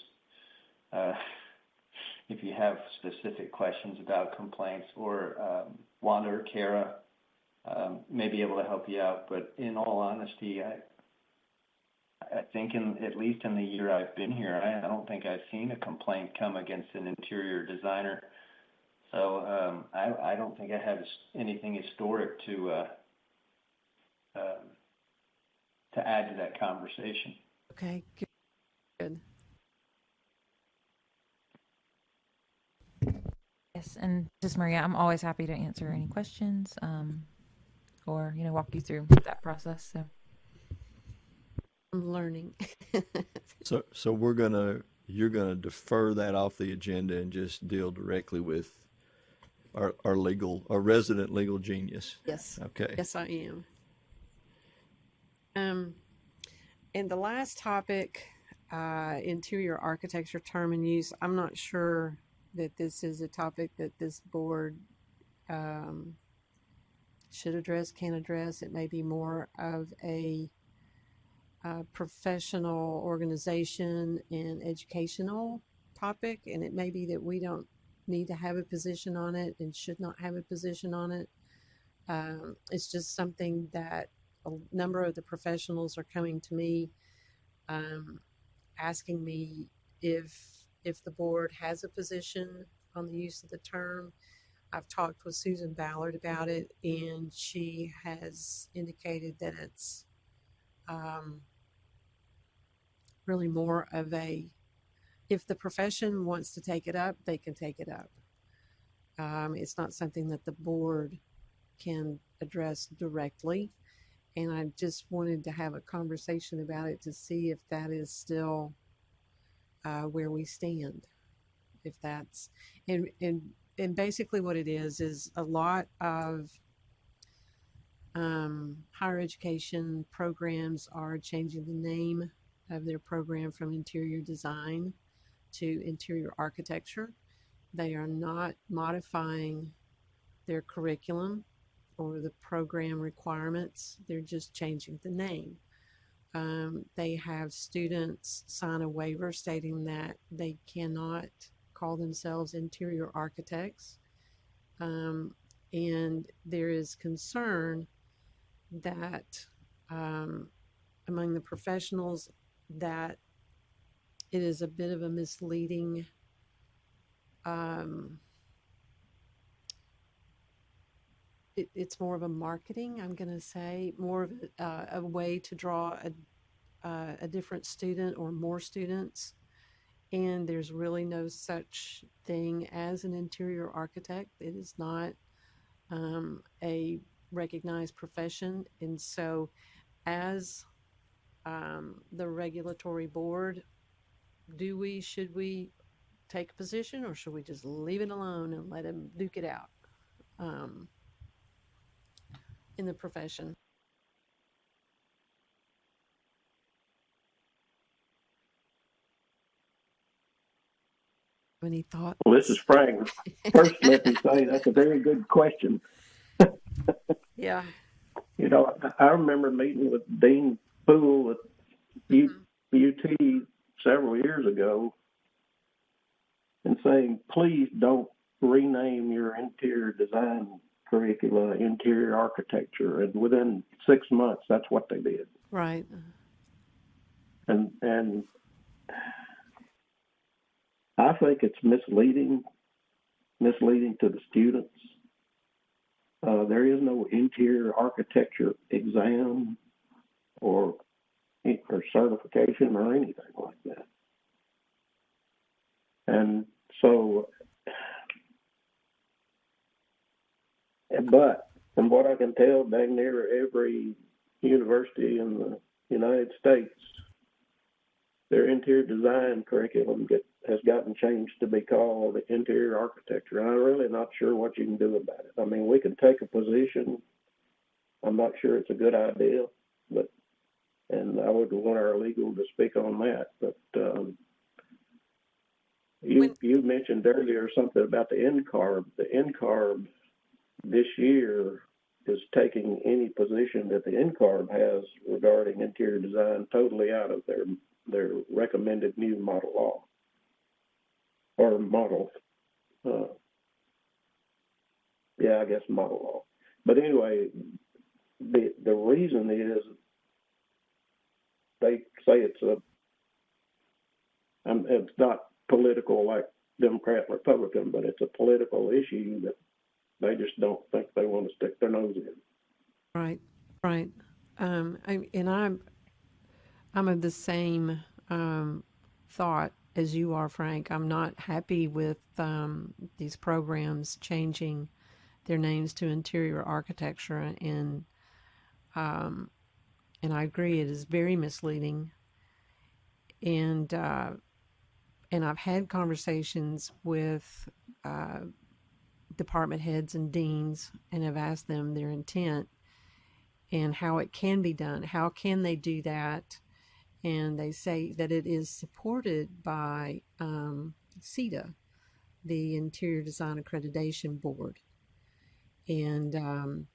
if you have specific questions about complaints, or Wanda or Kara may be able to help you out. But in all honesty, I think at least in the year I've been here, I don't think I've seen a complaint come against an interior designer. So I don't think I have anything historic to add to that conversation. Okay, good. Yes, and just Maria, I'm always happy to answer any questions, or walk you through that process. So I'm learning. So you're gonna defer that off the agenda and just deal directly with our resident legal genius. Yes. Okay. Yes, I am. And the last topic, interior architecture term and use. I'm not sure that this is a topic that this board should address, can address. It may be more of a professional organization and educational topic, and it may be that we don't need to have a position on it and should not have a position on it. It's just something that a number of the professionals are coming to me asking me if the board has a position on the use of the term. I've talked with Susan Ballard about it, and she has indicated that it's really more of if the profession wants to take it up, they can take it up. It's not something that the board can address directly. And I just wanted to have a conversation about it to see if that is still where we stand. If that's, and basically what it is a lot of higher education programs are changing the name of their program from interior design to interior architecture. They are not modifying their curriculum or the program requirements. They're just changing the name. They have students sign a waiver stating that they cannot call themselves interior architects. And there is concern that among the professionals that it is a bit of a misleading it's more of a marketing, I'm going to say, more of a way to draw a different student or more students. And there's really no such thing as an interior architect. It is not a recognized profession. And so as the regulatory board, should we take a position, or should we just leave it alone and let them duke it out in the profession? Any thoughts? Well, this is Frank. First, let me say that's a very good question. Yeah. You know, I remember meeting with Dean Poole at UT several years ago and saying, please don't rename your interior design curricula interior architecture. And within 6 months, that's what they did. Right. And I think it's misleading to the students. There is no interior architecture exam or certification or anything like that. And so, but from what I can tell, dang near every university in the United States, their interior design curriculum has gotten changed to be called interior architecture. And I'm really not sure what you can do about it. I mean, we can take a position. I'm not sure it's a good idea, and I would want our legal to speak on that. But you mentioned earlier something about the NCARB. The NCARB this year is taking any position that the NCARB has regarding interior design totally out of their recommended new model law or model. I guess model law. But anyway, the reason is they say it's not political like Democrat and Republican, but it's a political issue that they just don't think they want to stick their nose in. Right. Right. I'm of the same thought as you are, Frank. I'm not happy with these programs changing their names to interior architecture, and I agree it is very misleading. And I've had conversations with department heads and deans, and have asked them their intent and how it can be done. How can they do that? And they say that it is supported by CETA, the Interior Design Accreditation Board. And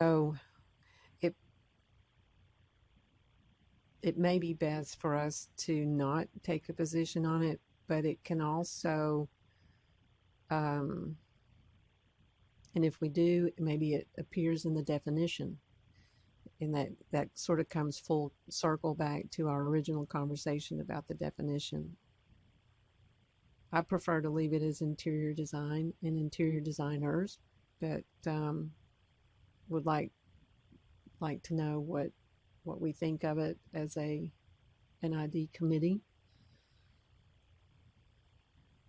so it may be best for us to not take a position on it, but it can also, and if we do, maybe it appears in the definition. And that sort of comes full circle back to our original conversation about the definition. I prefer to leave it as interior design and interior designers, but would like to know what we think of it as an ID committee,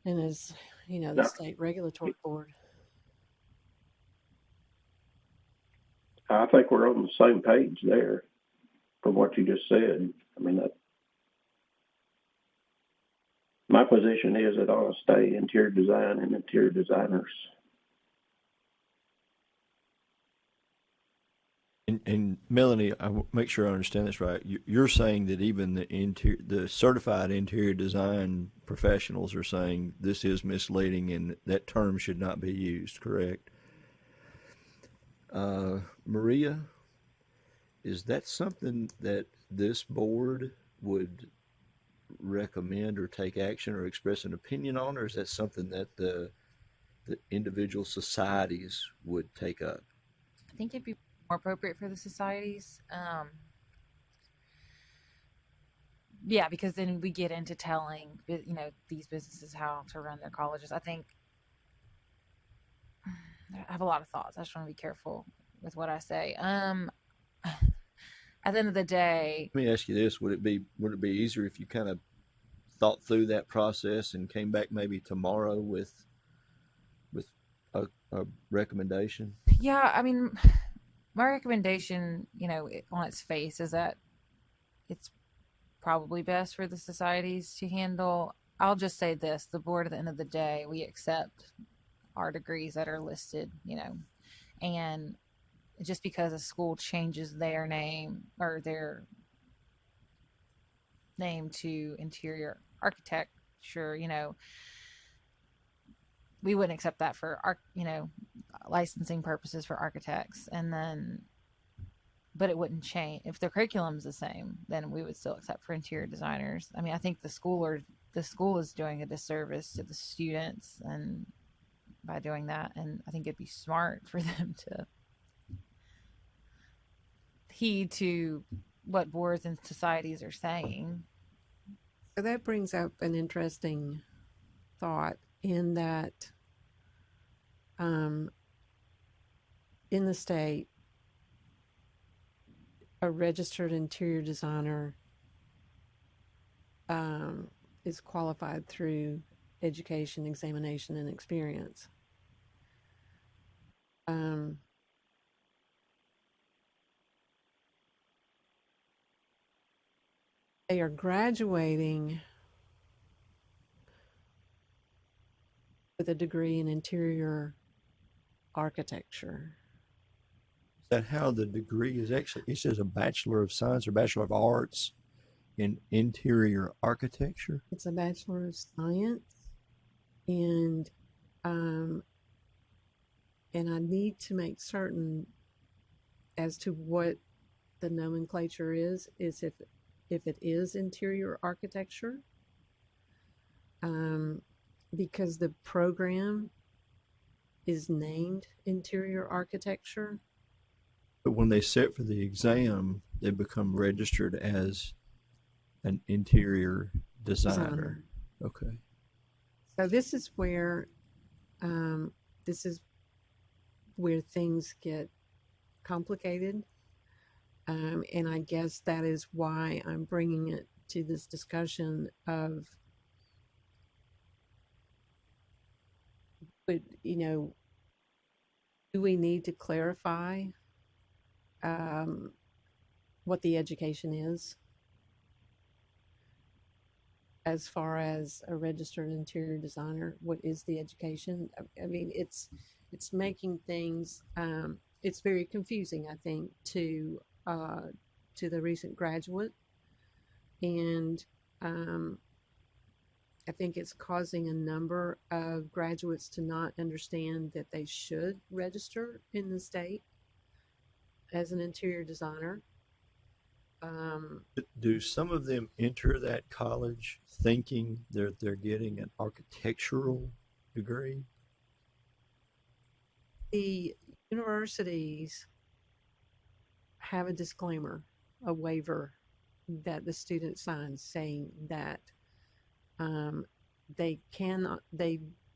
and as the state regulatory board. I think we're on the same page there from what you just said. I mean, my position is it ought to stay interior design and interior designers. And Melanie, I make sure I understand this right. You're saying that even the certified interior design professionals are saying this is misleading and that term should not be used, correct? Maria, is that something that this board would recommend or take action or express an opinion on, or is that something that the individual societies would take up? I think it'd be more appropriate for the societies. Yeah, because then we get into telling these businesses how to run their colleges. I think I have a lot of thoughts. I just want to be careful with what I say. At the end of the day, let me ask you this: would it be easier if you kind of thought through that process and came back maybe tomorrow with a recommendation? Yeah, I mean, my recommendation, on its face, is that it's probably best for the societies to handle. I'll just say this: the board, at the end of the day, we accept our degrees that are listed, and just because a school changes their name or their name to interior architecture, we wouldn't accept that for licensing purposes for architects. And then, but it wouldn't change if the curriculum's the same. Then we would still accept for interior designers. I mean, I think the school is doing a disservice to the students and by doing that. And I think it'd be smart for them to heed to what boards and societies are saying. So that brings up an interesting thought in that in the state, a registered interior designer is qualified through education, examination, and experience. They are graduating with a degree in interior architecture. Is that how the degree is actually? It says a Bachelor of Science or Bachelor of Arts in Interior Architecture. It's a Bachelor of Science, and I need to make certain as to what the nomenclature is if it is interior architecture, because the program is named interior architecture. But when they sit for the exam, they become registered as an interior designer. Okay. So this is where things get complicated, and I guess that is why I'm bringing it to this discussion of, but do we need to clarify what the education is as far as a registered interior designer? What is the education? I mean, it's making things, it's very confusing, I think, to the recent graduate, and I think it's causing a number of graduates to not understand that they should register in the state as an interior designer. Do some of them enter that college thinking they're getting an architectural degree? The universities have a disclaimer, a waiver that the student signs saying that they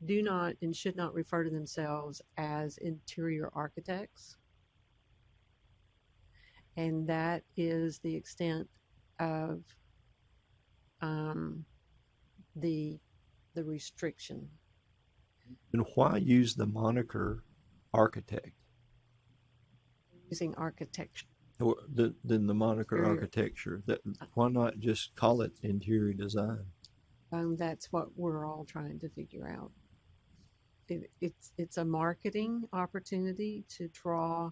do not and should not refer to themselves as interior architects. And that is the extent of the restriction. And why use the moniker architect? Using architecture. Or then the moniker architecture. Why not just call it interior design? That's what we're all trying to figure out. It's a marketing opportunity to draw.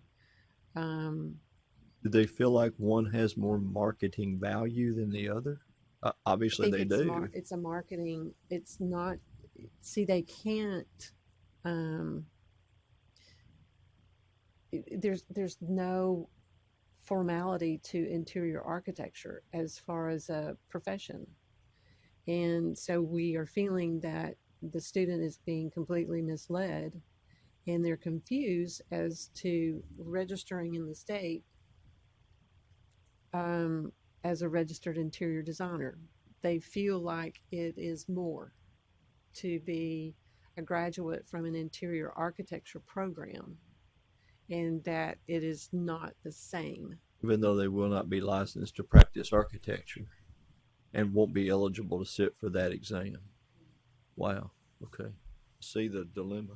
Do they feel like one has more marketing value than the other? Obviously, they do. It's a marketing. It's not. See, they can't. There's no formality to interior architecture as far as a profession, and so we are feeling that the student is being completely misled, and they're confused as to registering in the state as a registered interior designer. They feel like it is more to be a graduate from an interior architecture program, and that it is not the same. Even though they will not be licensed to practice architecture and won't be eligible to sit for that exam. Wow. Okay. See the dilemma.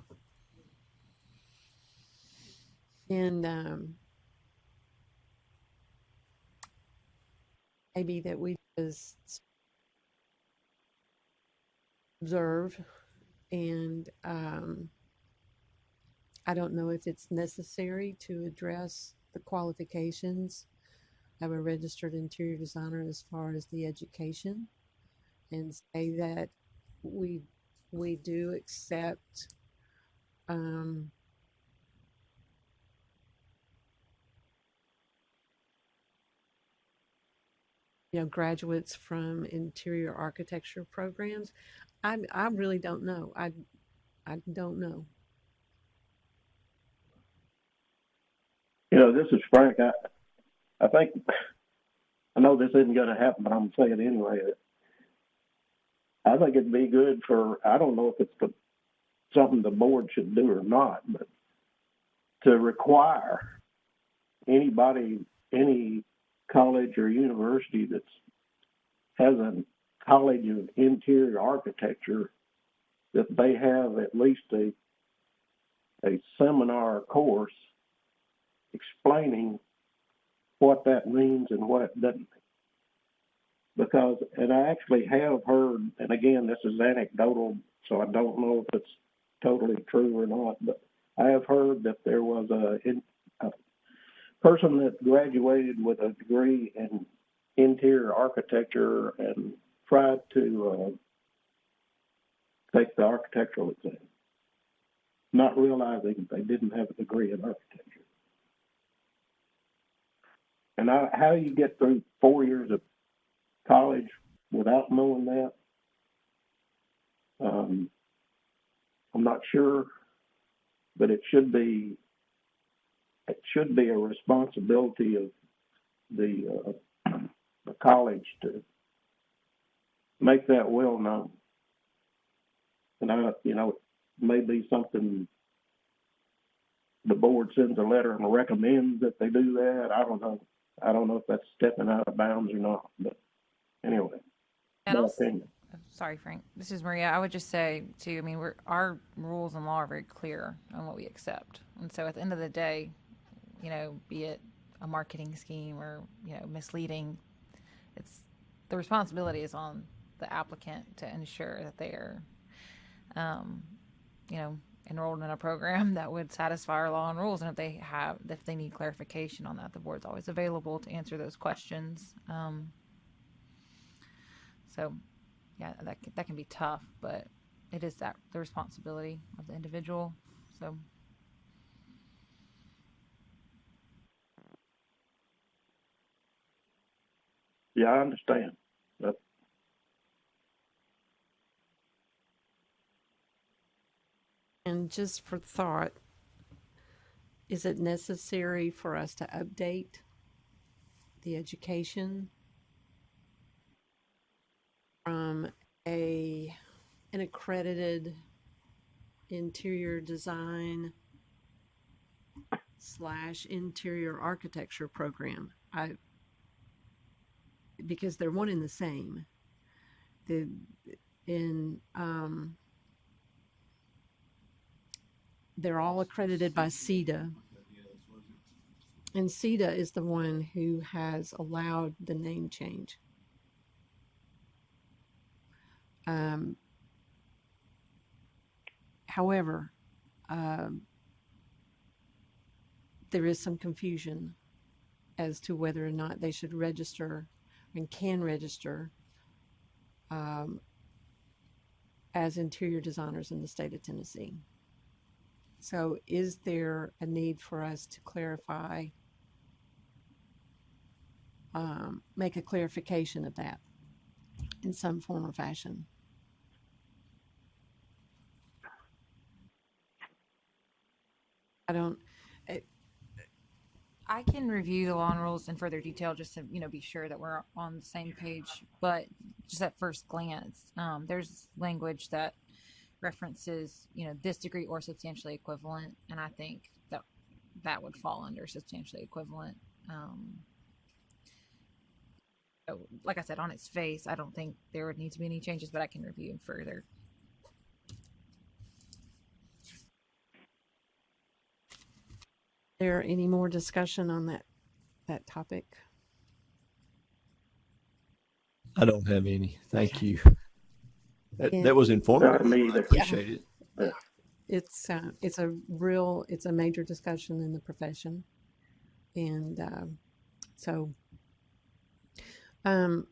And maybe that we just observe, and I don't know if it's necessary to address the qualifications of a registered interior designer as far as the education, and say that we do accept graduates from interior architecture programs. I really don't know. I don't know. This is Frank. I think, I know this isn't going to happen, but I'm saying it anyway. I think it'd be good I don't know if it's something the board should do or not, but to require anybody, any college or university that has a college of interior architecture, that they have at least a seminar course explaining what that means and what it doesn't. Because, and I actually have heard, and again, this is anecdotal, so I don't know if it's totally true or not, but I have heard that there was a person that graduated with a degree in interior architecture and tried to take the architectural exam, not realizing they didn't have a degree in architecture. And how you get through 4 years of college without knowing that, I'm not sure, but it should be a responsibility of the college to make that well known. And it may be something the board sends a letter and recommends that they do that. I don't know. I don't know if that's stepping out of bounds or not, but anyway, And my also, opinion. sorry, Frank. This is Maria. I would just say, too, I mean, our rules and law are very clear on what we accept. And so at the end of the day, be it a marketing scheme or, misleading, the responsibility is on the applicant to ensure that they are, enrolled in a program that would satisfy our law and rules. And if they need clarification on that, the board's always available to answer those questions. So, yeah, that can be tough, but it is the responsibility of the individual. So, Yeah, I understand. And just for thought, is it necessary for us to update the education from an accredited interior design / interior architecture program? Because they're one and the same. They're all accredited by CETA. And CETA is the one who has allowed the name change. However, there is some confusion as to whether or not they should register and can register as interior designers in the state of Tennessee. So is there a need for us to clarify, make a clarification of that in some form or fashion? I can review the law and rules in further detail just to, be sure that we're on the same page. But just at first glance, there's language that references, this degree or substantially equivalent. And I think that would fall under substantially equivalent. So like I said, on its face, I don't think there would need to be any changes, but I can review further. There any more discussion on that topic? I don't have any. Thank you. That was informative. I appreciate it. It's a major discussion in the profession, and so In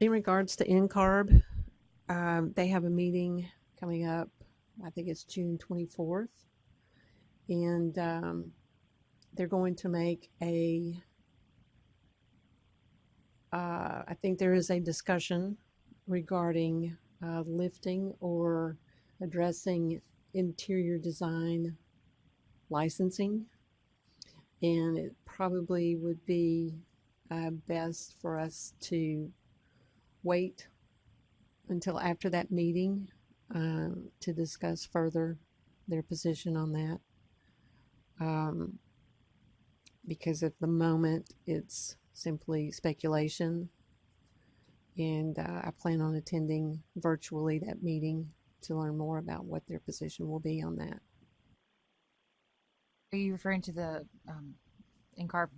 regards to NCARB, they have a meeting coming up. I think it's June 24th. And they're going to make I think there is a discussion regarding lifting or addressing interior design licensing. And it probably would be best for us to wait until after that meeting to discuss further their position on that. Because at the moment it's simply speculation, and I plan on attending virtually that meeting to learn more about what their position will be on that. Are you referring to the NCARB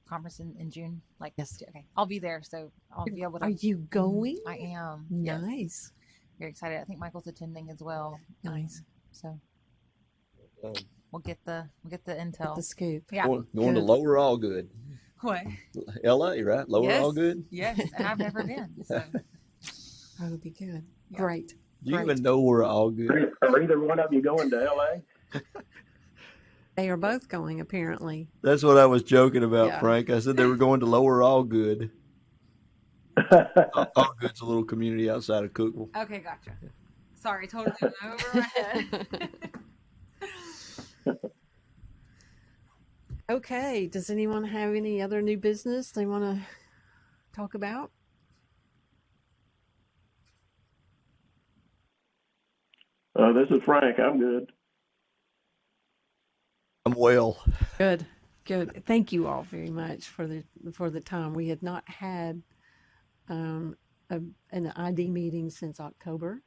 conference in June? Like, Yes. Okay, I'll be there, so I'll be able to. Are you going? I am. Nice. Yes. Very excited. I think Michael's attending as well. Nice. So we'll get the intel. The scoop. Yeah. Going to Good. Lower Allgood. What? LA, right? Lower Yes. Allgood? Yes, and I've never been. So. That would be good. Yeah. Great. Do you Great. even know where Allgood? Are either one of you going to LA? They are both going, apparently. That's what I was joking about, Yeah. Frank. I said they were going to Lower Allgood. Allgood's a little community outside of Cookville. Okay, gotcha. Sorry, totally went over my head. Okay. Does anyone have any other new business they want to talk about? This is Frank. I'm good. I'm well. Good. Good. Thank you all very much for the time. We had not had an ID meeting since October.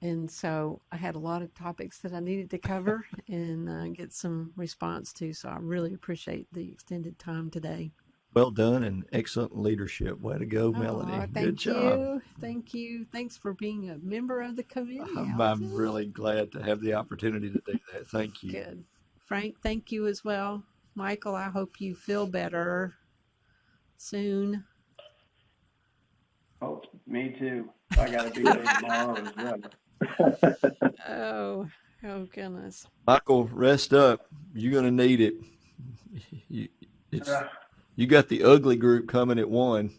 And so I had a lot of topics that I needed to cover and get some response to. So I really appreciate the extended time today. Well done and excellent leadership. Way to go, Melanie. Aw, Good thank job. you. Thank you. Thanks for being a member of the committee. I'm Allison. really glad to have the opportunity to do that. Thank you. Good. Frank, thank you as well. Michael, I hope you feel better soon. Oh, me too. I got to be there tomorrow as well. Oh goodness. Michael, rest up. You're going to need it. You got the ugly group coming at 1.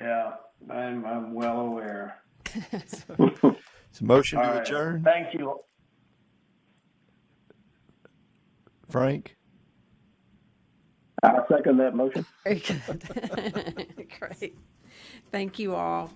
Yeah, I'm well aware. It's a motion All to right. adjourn. Thank you. Frank? I second that motion. Very good. Great. Thank you all.